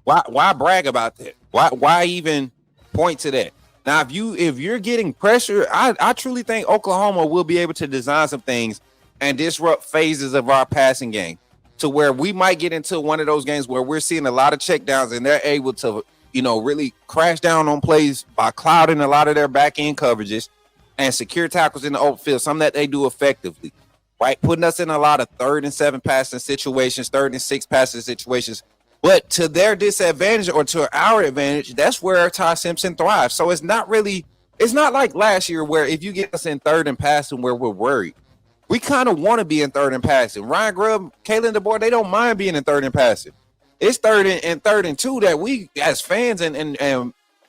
why brag about that? Why even point to that? Now, if you're getting pressure, I truly think Oklahoma will be able to design some things and disrupt phases of our passing game to where we might get into one of those games where we're seeing a lot of checkdowns and they're able to, really crash down on plays by clouding a lot of their back end coverages and secure tackles in the open field, something that they do effectively, right? Putting us in a lot of 3rd and 7 passing situations, 3rd and 6 passing situations. But to their disadvantage or to our advantage, that's where Ty Simpson thrives. So it's not like last year where if you get us in 3rd and passing where we're worried. We kind of want to be in 3rd and passing. Ryan Grubb, Kalen DeBoer, they don't mind being in 3rd and passing. It's 3rd and 2 that we as fans and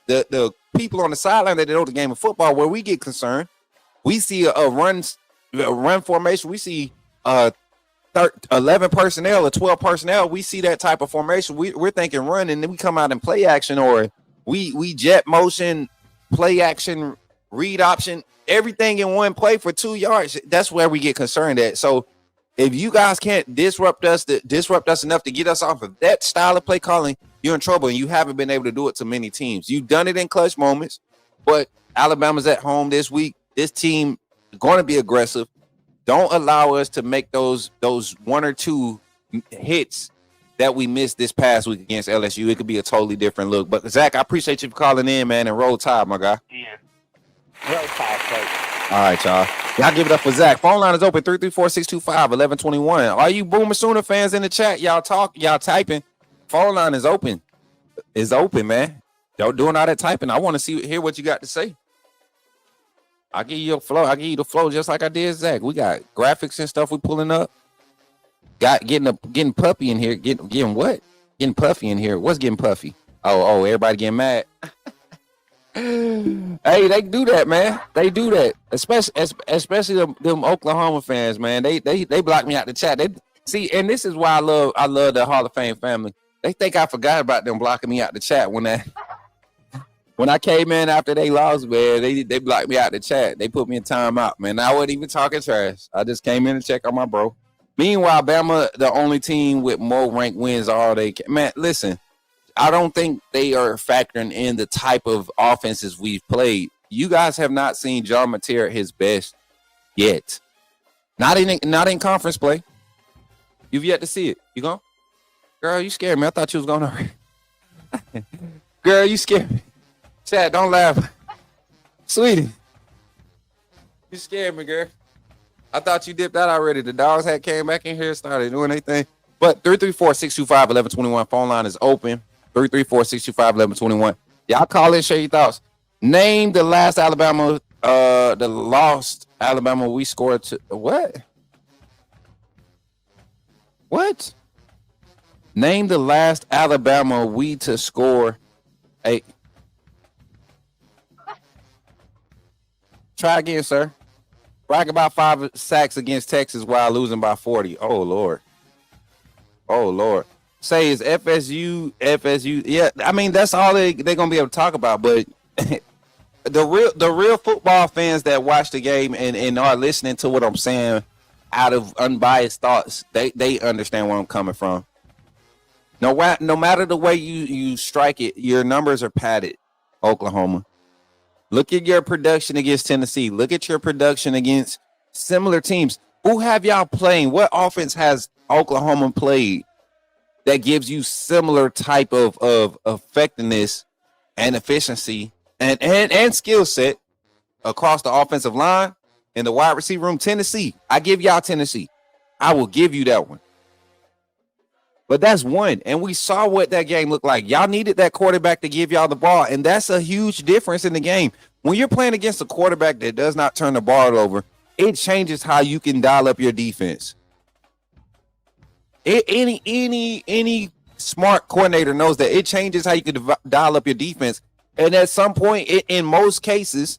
the people on the sideline that know the game of football where we get concerned. We see a run formation. We see 11 personnel or 12 personnel. We see that type of formation. We're thinking run, and then we come out in play action or we jet motion, play action, read option, everything in one play for 2 yards. That's where we get concerned at. So if you guys can't disrupt us enough to get us off of that style of play calling, you're in trouble, and you haven't been able to do it to many teams. You've done it in clutch moments, but Alabama's at home this week. This team is going to be aggressive. Don't allow us to make those 1 or 2 hits that we missed this past week against LSU. It could be a totally different look. But Zach, I appreciate you for calling in, man, and roll tide, my guy. Yeah. Roll tide, coach. All right, y'all. Y'all give it up for Zach. Phone line is open 334-625-1121. All you Boomer Sooner fans in the chat, y'all typing. Phone line is open. It's open, man. Y'all doing all that typing. I want to hear what you got to say. I'll give you a flow. I'll give you the flow just like I did, Zach. We got graphics and stuff we pulling up. Getting puffy in here. Getting what? Getting puffy in here. What's getting puffy? Oh, everybody getting mad. Hey, they do that, man. They do that, especially them Oklahoma fans, man. They block me out the chat. They see, and this is why I love the Hall of Fame family. They think I forgot about them blocking me out the chat when I came in after they lost, man. They blocked me out the chat. They put me in timeout, man. I wasn't even talking trash. I just came in to check on my bro. Meanwhile, Bama, the only team with more ranked wins all they can. Man, listen. I don't think they are factoring in the type of offenses we've played. You guys have not seen John Mateer at his best yet. Not in conference play. You've yet to see it. You go? Girl, you scared me. I thought you was going to. Girl, you scared me. Chad, don't laugh. Sweetie. You scared me, girl. I thought you dipped out already. The dogs had came back in here, started doing their thing. But 334-625-1121. Phone line is open. 334-625-1121. Y'all call in, share your thoughts. Name the last lost Alabama we scored to. What? Name the last Alabama we to score a. Try again, sir. Brag about 5 sacks against Texas while losing by 40. Oh, Lord. Say is FSU. Yeah, I mean that's all they're gonna be able to talk about. But the real football fans that watch the game and are listening to what I'm saying out of unbiased thoughts, they understand where I'm coming from. No matter the way you strike it, your numbers are padded. Oklahoma. Look at your production against Tennessee. Look at your production against similar teams. Who have y'all playing? What offense has Oklahoma played that gives you similar type of effectiveness and efficiency and skill set across the offensive line and the wide receiver room? Tennessee. I give y'all Tennessee. I will give you that one. But that's one. And we saw what that game looked like. Y'all needed that quarterback to give y'all the ball. And that's a huge difference in the game. When you're playing against a quarterback that does not turn the ball over, it changes how you can dial up your defense. Any smart coordinator knows that it changes how you can dial up your defense. And at some point, in most cases,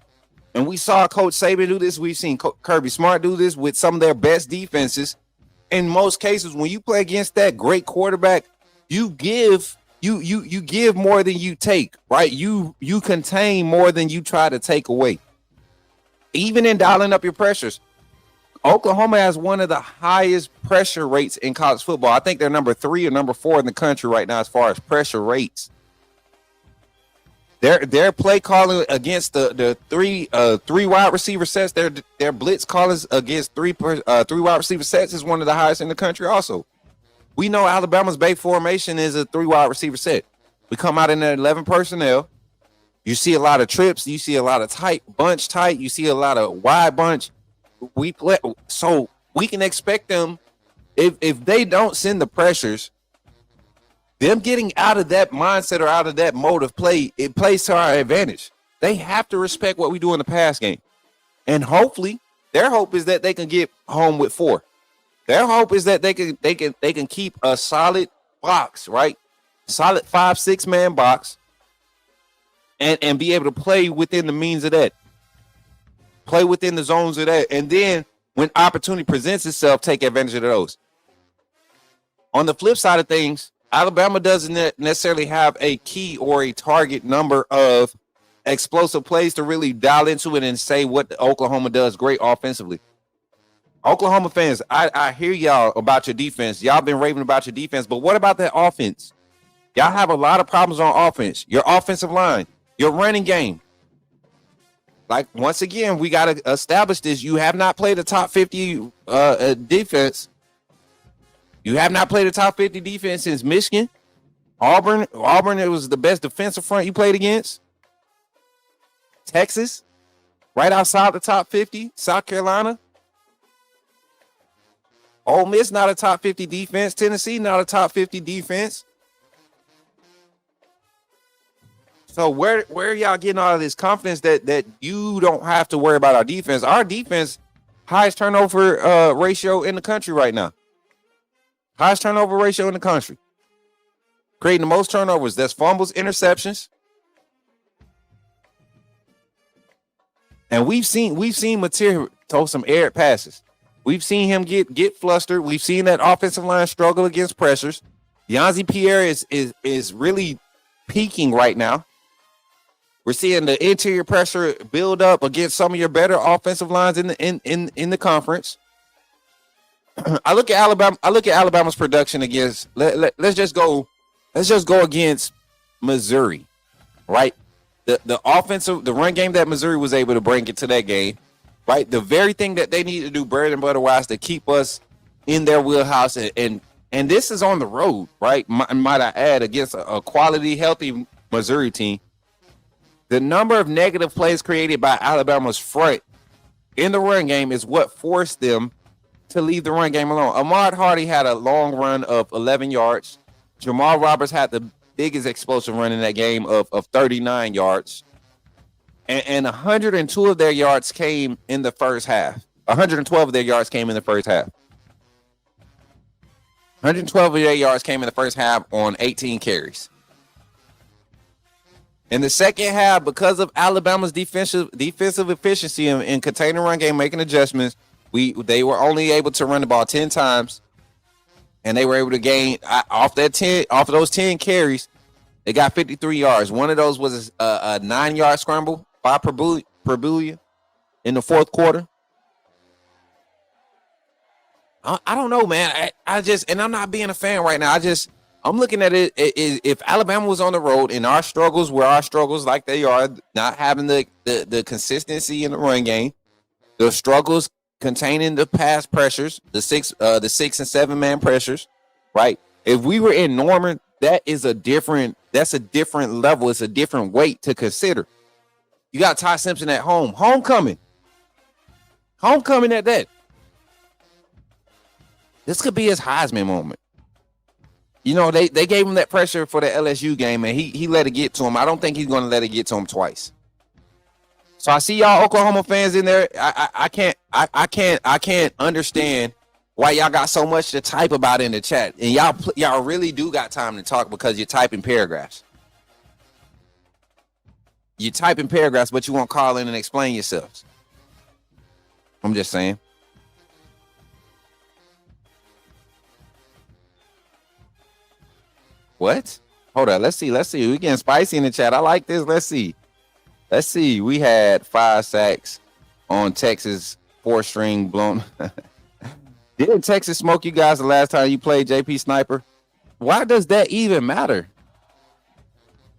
and we saw Coach Saban do this, we've seen Kirby Smart do this with some of their best defenses. In most cases, when you play against that great quarterback, you give more than you take, right? You contain more than you try to take away. Even in dialing up your pressures, Oklahoma has one of the highest pressure rates in college football. I think they're number 3 or number 4 in the country right now as far as pressure rates. Their play calling against the three wide receiver sets, their blitz callers against three wide receiver sets is one of the highest in the country. Also, we know Alabama's base formation is a 3 wide receiver set. We come out in the 11 personnel. You see a lot of trips. You see a lot of tight. You see a lot of wide bunch. We play, so we can expect them, if they don't send the pressures, them getting out of that mindset or out of that mode of play, it plays to our advantage. They have to respect what we do in the pass game. And hopefully, their hope is that they can get home with 4. Their hope is that they can keep a solid box, right? Solid 5-6 man box, and be able to play within the means of that. Play within the zones of that. And then when opportunity presents itself, take advantage of those. On the flip side of things, Alabama doesn't necessarily have a key or a target number of explosive plays to really dial into it and say what Oklahoma does great offensively. Oklahoma fans, I hear y'all about your defense. Y'all been raving about your defense, but what about that offense? Y'all have a lot of problems on offense. Your offensive line, your running game. Like, once again, we got to establish this. You have not played a top 50 defense. You have not played a top 50 defense since Michigan. Auburn, it was the best defensive front you played against. Texas, right outside the top 50. South Carolina. Ole Miss, not a top 50 defense. Tennessee, not a top 50 defense. So where are y'all getting all of this confidence that you don't have to worry about our defense? Our defense, highest turnover ratio in the country right now. Highest turnover ratio in the country. Creating the most turnovers. That's fumbles, interceptions. And we've seen Material throw some aired passes. We've seen him get flustered. We've seen that offensive line struggle against pressures. Yanzi Pierre is really peaking right now. We're seeing the interior pressure build up against some of your better offensive lines in the conference. I look at Alabama. I look at Alabama's production against. Let's just go against Missouri, right? The run game that Missouri was able to bring into that game, right? The very thing that they need to do bread and butter wise to keep us in their wheelhouse, and this is on the road, right? Might I add, against a quality, healthy Missouri team. The number of negative plays created by Alabama's front in the run game is what forced them to leave the run game alone. Ahmad Hardy had a long run of 11 yards. Jamal Roberts had the biggest explosive run in that game of 39 yards. And 102 of their yards came in the first half. 112 of their yards came in the first half. 112 of their yards came in the first half on 18 carries. In the second half, because of Alabama's defensive efficiency in containing run game, making adjustments, they were only able to run the ball 10 times, and they were able to gain off of those 10 carries. They got 53 yards. One of those was a 9-yard scramble by Perbulia in the fourth quarter. I don't know, man. I just, and I'm not being a fan right now. I'm looking at it. If Alabama was on the road and our struggles were our struggles like they are, not having the consistency in the run game, the struggles containing the pass pressures, the 6 and 7 man pressures, right? If we were in Norman, that's a different level. It's a different weight to consider. You got Ty Simpson at home. Homecoming at that. This could be his Heisman moment. You know, they gave him that pressure for the LSU game, and he let it get to him. I don't think he's going to let it get to him twice. So I see y'all Oklahoma fans in there. I can't understand why y'all got so much to type about in the chat, and y'all really do got time to talk because you're typing paragraphs. You type in paragraphs, but you won't call in and explain yourselves. I'm just saying. What? Hold on. Let's see. We getting spicy in the chat. I like this. Let's see. We had 5 sacks on Texas 4-string blown. Didn't Texas smoke you guys the last time you played JP Sniper? Why does that even matter?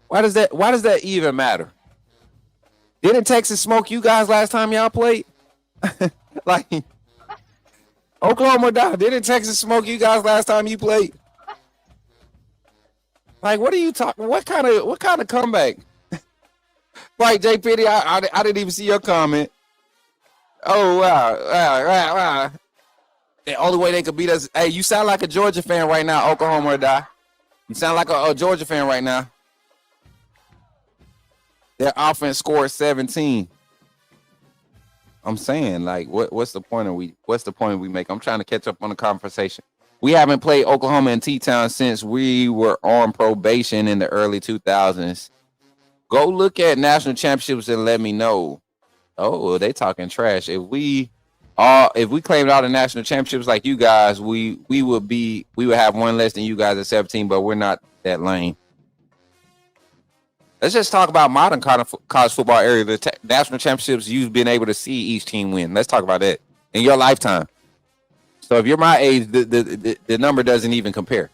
Why does that even matter? Didn't Texas smoke you guys last time y'all played? Like Oklahoma died. Didn't Texas smoke you guys last time you played? Like, what are you talking? What kind of comeback? Right, J Pitty, I didn't even see your comment. Oh wow. The only way they could beat us. Hey, you sound like a Georgia fan right now, Oklahoma or die. You sound like a Georgia fan right now. Their offense scored 17. I'm saying, like, what's the point we make? I'm trying to catch up on the conversation. We haven't played Oklahoma in T-Town since we were on probation in the early 2000s. Go look at national championships and let me know. Oh, they talking trash. If we claimed all the national championships like you guys, we would have one less than you guys at 17, but we're not that lame. Let's just talk about modern college football area. The national championships you've been able to see each team win. Let's talk about that in your lifetime. So if you're my age, the number doesn't even compare.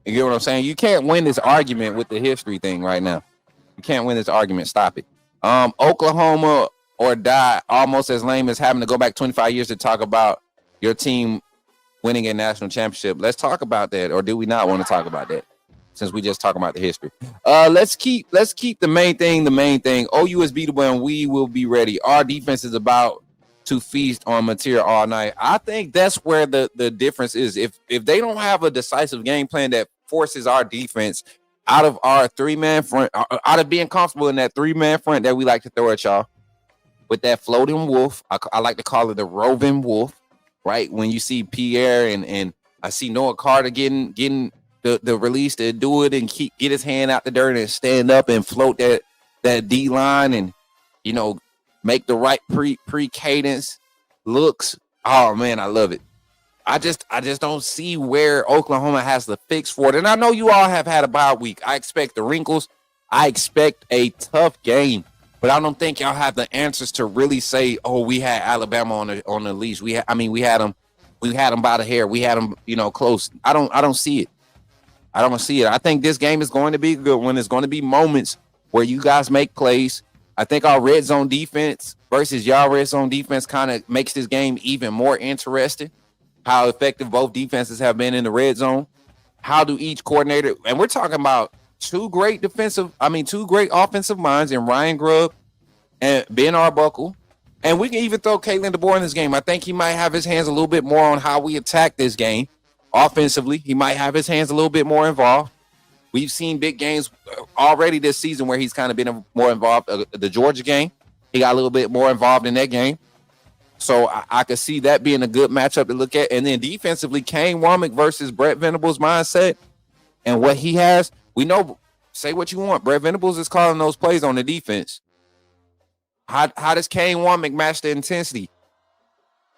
You get what I'm saying? You can't win this argument with the history thing right now. You can't win this argument. Stop it. Oklahoma or die, almost as lame as having to go back 25 years to talk about your team winning a national championship. Let's talk about that, or do we not want to talk about that? Since we just talking about the history. Let's keep the main thing. OU is beatable and we will be ready. Our defense is about to feast on material all night. I think that's where the difference is. If they don't have a decisive game plan that forces our defense out of our 3-man front, out of being comfortable in that 3-man front that we like to throw at y'all, with that floating wolf, I like to call it the roving wolf, right? When you see Pierre and I see Noah Carter getting the release to do it and get his hand out the dirt and stand up and float that D line and, you know, make the right pre cadence looks. Oh man, I love it. I just don't see where Oklahoma has the fix for it. And I know you all have had a bye week. I expect the wrinkles. I expect a tough game, but I don't think y'all have the answers to really say, oh, we had Alabama on the leash. We had them by the hair. We had them, close. I don't see it. I don't see it. I think this game is going to be a good one. There's going to be moments where you guys make plays. I think our red zone defense versus y'all red zone defense kind of makes this game even more interesting. How effective both defenses have been in the red zone. How do each coordinator, and we're talking about two great offensive minds in Ryan Grubb and Ben Arbuckle. And we can even throw Kalen DeBoer in this game. I think he might have his hands a little bit more on how we attack this game. Offensively, he might have his hands a little bit more involved. We've seen big games already this season where he's kind of been more involved. The Georgia game, he got a little bit more involved in that game. So I could see that being a good matchup to look at. And then defensively, Kane Womack versus Brett Venables' mindset and what he has. We know, say what you want, Brett Venables is calling those plays on the defense. How does Kane Womack match the intensity?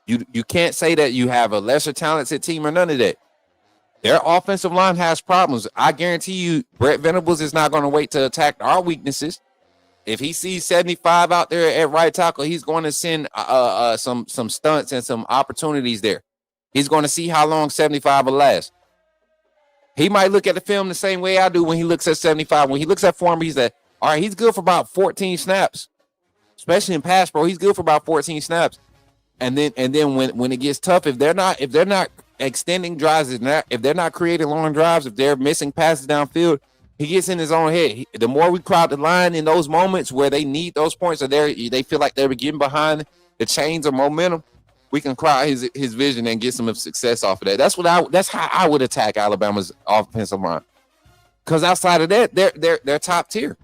You can't say that you have a lesser talented team or none of that. Their offensive line has problems. I guarantee you, Brett Venables is not going to wait to attack our weaknesses. If he sees 75 out there at right tackle, he's going to send some stunts and some opportunities there. He's going to see how long 75 will last. He might look at the film the same way I do when he looks at 75. When he looks at form, he's like, all right, he's good for about 14 snaps, especially in pass pro. He's good for about 14 snaps. And then when it gets tough, if they're not extending drives, if they're not creating long drives, if they're missing passes downfield, he gets in his own head. The more we crowd the line in those moments where they need those points, or they feel like they're getting behind the chains of momentum, we can crowd his vision and get some success off of that. That's how I would attack Alabama's offensive line. Because outside of that, they're top tier.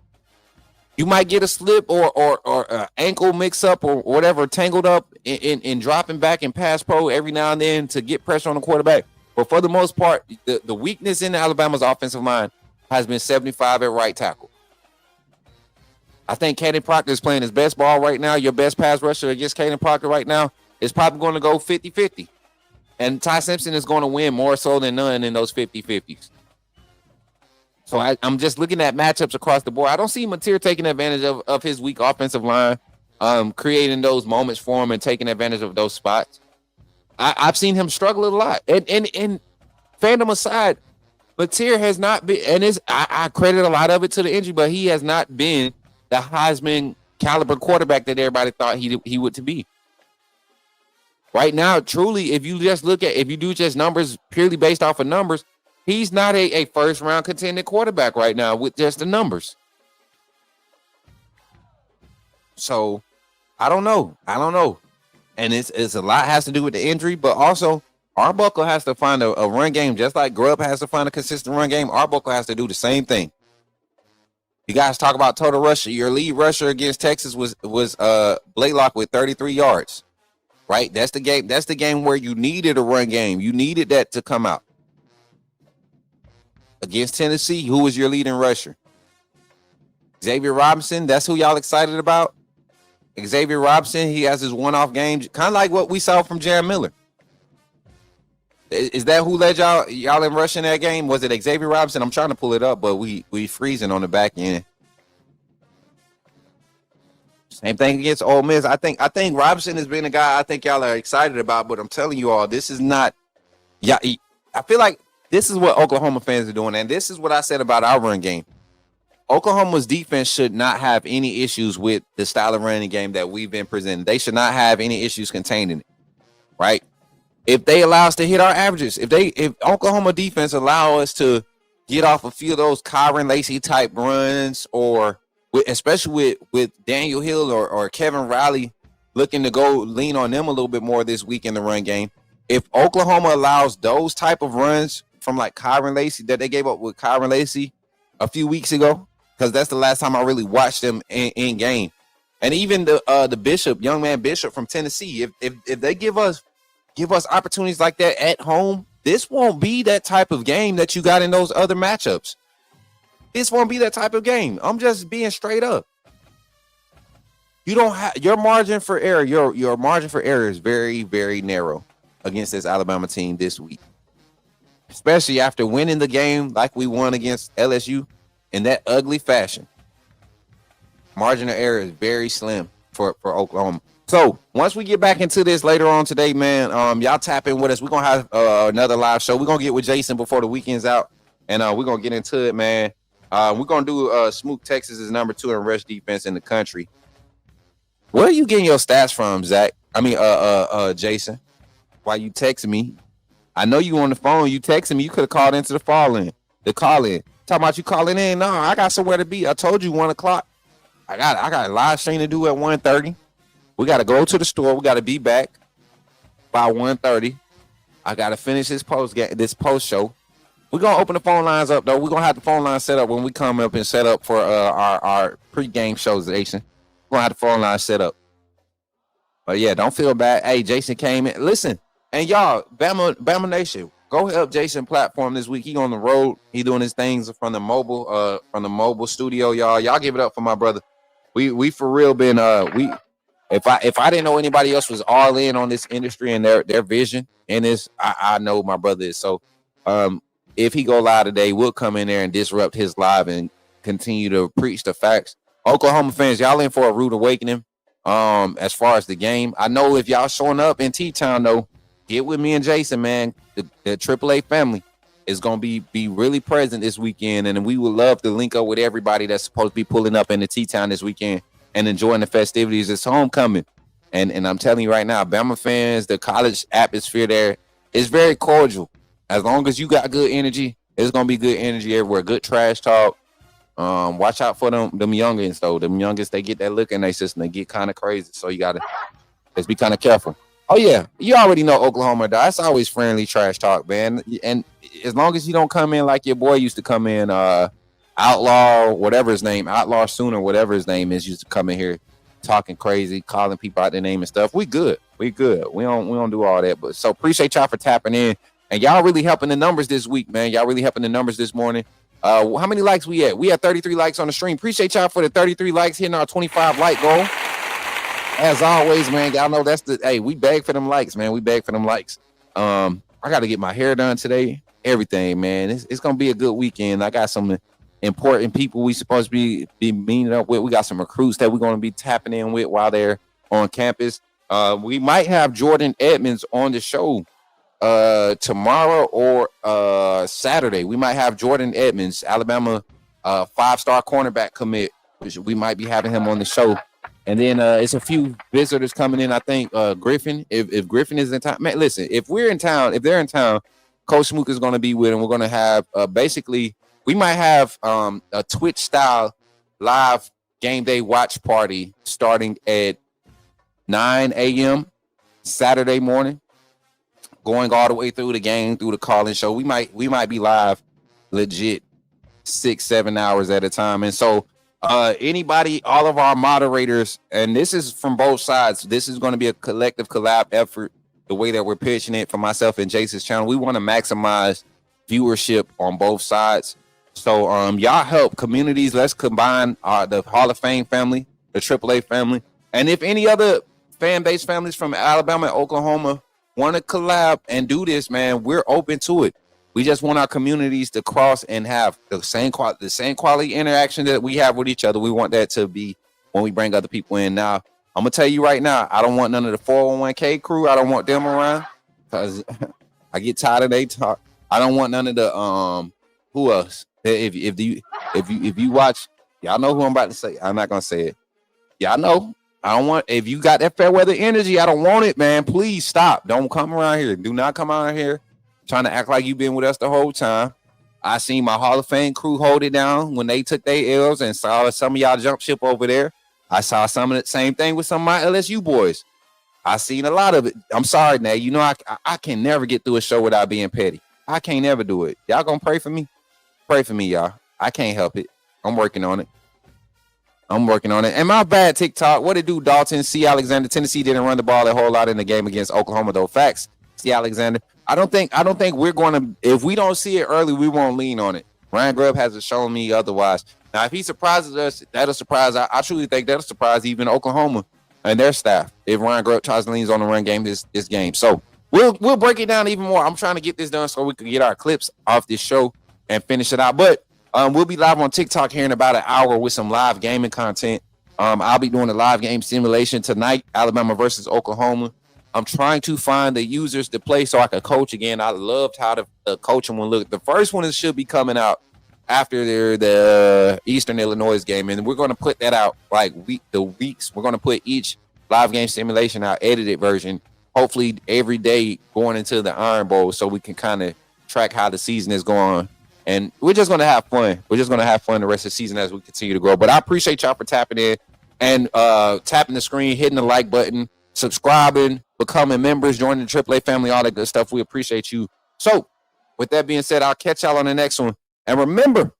You might get a slip or ankle mix up or whatever, tangled up in dropping back in pass pro every now and then to get pressure on the quarterback. But for the most part, the weakness in Alabama's offensive line has been 75 at right tackle. I think Caden Proctor is playing his best ball right now. Your best pass rusher against Caden Proctor right now is probably going to go 50-50. And Ty Simpson is going to win more so than none in those 50-50s. So I'm just looking at matchups across the board. I don't see Mateer taking advantage of his weak offensive line, creating those moments for him and taking advantage of those spots. I've seen him struggle a lot. And fandom aside, Mateer has not been, and I credit a lot of it to the injury, but he has not been the Heisman caliber quarterback that everybody thought he would to be. Right now, truly, if you do just numbers purely based off of numbers, he's not a first round contending quarterback right now with just the numbers. So I don't know. And it's a lot has to do with the injury, but also Arbuckle has to find a run game, just like Grubb has to find a consistent run game. Arbuckle has to do the same thing. You guys talk about total rusher. Your lead rusher against Texas was Blaylock with 33 yards. Right? That's the game. That's the game where you needed a run game. You needed that to come out. Against Tennessee, who was your leading rusher? Xavier Robinson. That's who y'all excited about. Xavier Robinson, he has his one-off game, kind of like what we saw from Jaron Miller. Is that who led y'all in rushing that game? Was it Xavier Robinson? I'm trying to pull it up, but we freezing on the back end. Same thing against Ole Miss. I think Robinson has been a guy I think y'all are excited about, but I'm telling you all, this is not. Yeah, I feel like this is what Oklahoma fans are doing, and this is what I said about our run game. Oklahoma's defense should not have any issues with the style of running game that we've been presenting. They should not have any issues containing it, right? If they allow us to hit our averages, if Oklahoma defense allow us to get off a few of those Kyron Lacey type runs, or especially with Daniel Hill or Kevin Riley looking to go lean on them a little bit more this week in the run game, if Oklahoma allows those type of runs from like Kyron Lacey that they gave up with Kyron Lacey a few weeks ago, because that's the last time I really watched them in game, and even the Bishop, young man Bishop from Tennessee, if they give us opportunities like that at home, this won't be that type of game that you got in those other matchups. This won't be that type of game. I'm just being straight up. You don't have your margin for error. Your margin for error is very, very narrow against this Alabama team this week, especially after winning the game like we won against LSU in that ugly fashion. Margin of error is very slim for Oklahoma. So once we get back into this later on today, man, y'all tap in with us. We're gonna have another live show. We're gonna get with Jason before the weekend's out, and we're gonna get into it, man. We're gonna do Smook, Texas is number 2 in rush defense in the country. Where are you getting your stats from, Zach? I mean, Jason. Why you texting me? I know you on the phone. You texting me. You could have called into the call in. Talking about you calling in. No, I got somewhere to be. I told you 1 o'clock. I got a live stream to do at 1:30. We got to go to the store. We got to be back by 1:30. I got to finish this post show. We're going to open the phone lines up, though. We're going to have the phone line set up when we come up and set up for our pregame shows, Jason. We're going to have the phone line set up. But, yeah, don't feel bad. Hey, Jason came in. Listen, and y'all, Bama Nation, go help Jason platform this week. He on the road. He doing his things from the mobile studio, y'all. Y'all give it up for my brother. We for real been If I didn't know anybody else was all in on this industry and their vision and this, I know my brother is. So if he go live today, we'll come in there and disrupt his live and continue to preach the facts. Oklahoma fans, y'all in for a rude awakening as far as the game. I know if y'all showing up in T-Town, though, get with me and Jason, man. The AAA family is going to be really present this weekend, and we would love to link up with everybody that's supposed to be pulling up in the T-Town this weekend and enjoying the festivities. It's homecoming. And I'm telling you right now, Bama fans, the college atmosphere there is very cordial. As long as you got good energy, it's going to be good energy everywhere. Good trash talk. Watch out for them youngins, though. Them youngins, they get that look in their system. They get kind of crazy. So you got to just be kind of careful. Oh, yeah. You already know Oklahoma, though. That's always friendly trash talk, man. And as long as you don't come in like your boy used to come in, I Outlaw, whatever his name, Outlaw Sooner, whatever his name is, used to come in here talking crazy, calling people out their name and stuff. We good. We don't do all that. But so appreciate y'all for tapping in. And y'all really helping the numbers this week, man. Y'all really helping the numbers this morning. How many likes we at? We had 33 likes on the stream. Appreciate y'all for the 33 likes, hitting our 25 like goal. As always, man, y'all know we beg for them likes, man. We beg for them likes. I got to get my hair done today. Everything, man. It's gonna be a good weekend. I got some important people we supposed to be meeting up with. We got some recruits that we're going to be tapping in with while they're on campus. We might have Jordan Edmonds on the show tomorrow or Saturday. We might have Jordan Edmonds, Alabama 5-star cornerback commit, which we might be having him on the show. And then it's a few visitors coming in. I think Griffin, if Griffin is in town, man, listen, if they're in town, Coach Smook is going to be with him. We're going to have basically, we might have a Twitch style live game day watch party starting at 9 a.m. Saturday morning, going all the way through the game, through the call-in show. We might be live legit 6-7 hours at a time. And so anybody, all of our moderators, and this is from both sides, this is going to be a collective collab effort. The way that we're pitching it for myself and Jason's channel, we want to maximize viewership on both sides. So y'all help communities. Let's combine the Hall of Fame family, the AAA family, and if any other fan base families from Alabama and Oklahoma want to collab and do this, man, we're open to it. We just want our communities to cross and have the same quality interaction that we have with each other. We want that to be when we bring other people in. Now, I'm gonna tell you right now, I don't want none of the 401k crew. I don't want them around because I get tired of they talk. I don't want none of the who else? If you watch, y'all know who I'm about to say. I'm not gonna say it. Y'all know. I don't want, if you got that fair weather energy, I don't want it, man. Please stop. Don't come around here. Do not come around here trying to act like you've been with us the whole time. I seen my Hall of Fame crew hold it down when they took their L's and saw some of y'all jump ship over there. I saw some of the same thing with some of my LSU boys. I seen a lot of it. I'm sorry, Nate. You know, I can never get through a show without being petty. I can't never do it. Y'all gonna pray for me? Pray for me, y'all. I can't help it. I'm working on it. And my bad, TikTok. What it do, Dalton? C. Alexander. Tennessee didn't run the ball a whole lot in the game against Oklahoma, though. Facts. C. Alexander. I don't think we're going to, if we don't see it early, we won't lean on it. Ryan Grubb hasn't shown me otherwise. Now, if he surprises us, that'll surprise. I truly think that'll surprise even Oklahoma and their staff if Ryan Grubb tries to lean on the run game this game. So we'll break it down even more. I'm trying to get this done so we can get our clips off this show and finish it out. But we'll be live on TikTok here in about an hour with some live gaming content. I'll be doing a live game simulation tonight, Alabama versus Oklahoma. I'm trying to find the users to play so I can coach again. I loved how the coaching one looked. The first one should be coming out after the Eastern Illinois game, and we're going to put that out like weeks. We're going to put each live game simulation out, edited version, hopefully every day going into the Iron Bowl so we can kind of track how the season is going. And we're just going to have fun. We're just going to have fun the rest of the season as we continue to grow. But I appreciate y'all for tapping in and tapping the screen, hitting the like button, subscribing, becoming members, joining the AAA family, all that good stuff. We appreciate you. So with that being said, I'll catch y'all on the next one. And remember,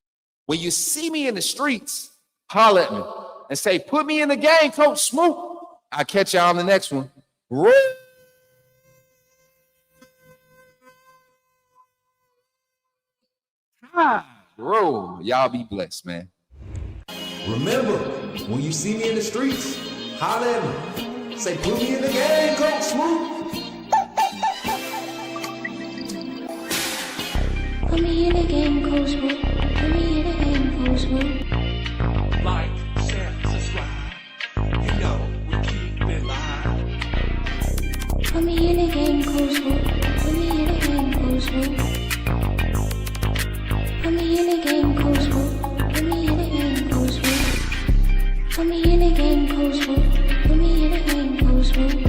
when you see me in the streets, holler at me and say, put me in the game, Coach Smook. I'll catch y'all on the next one. Bro, y'all be blessed, man. Remember, when you see me in the streets, holler at me. Say, put me in the game, Coach Smook. Put me in the game, Coach Smook. Put me in the game, Coach Smook. Like, share, subscribe. You know we keep it live. Put me in the game, Coach Smook. Put me in the game, Coach Smook. Put me in the game, Coach Smook. Put me in the game, Coach Smook. Put me in the game, Coach Smook. Put me in the game, Coach Smook.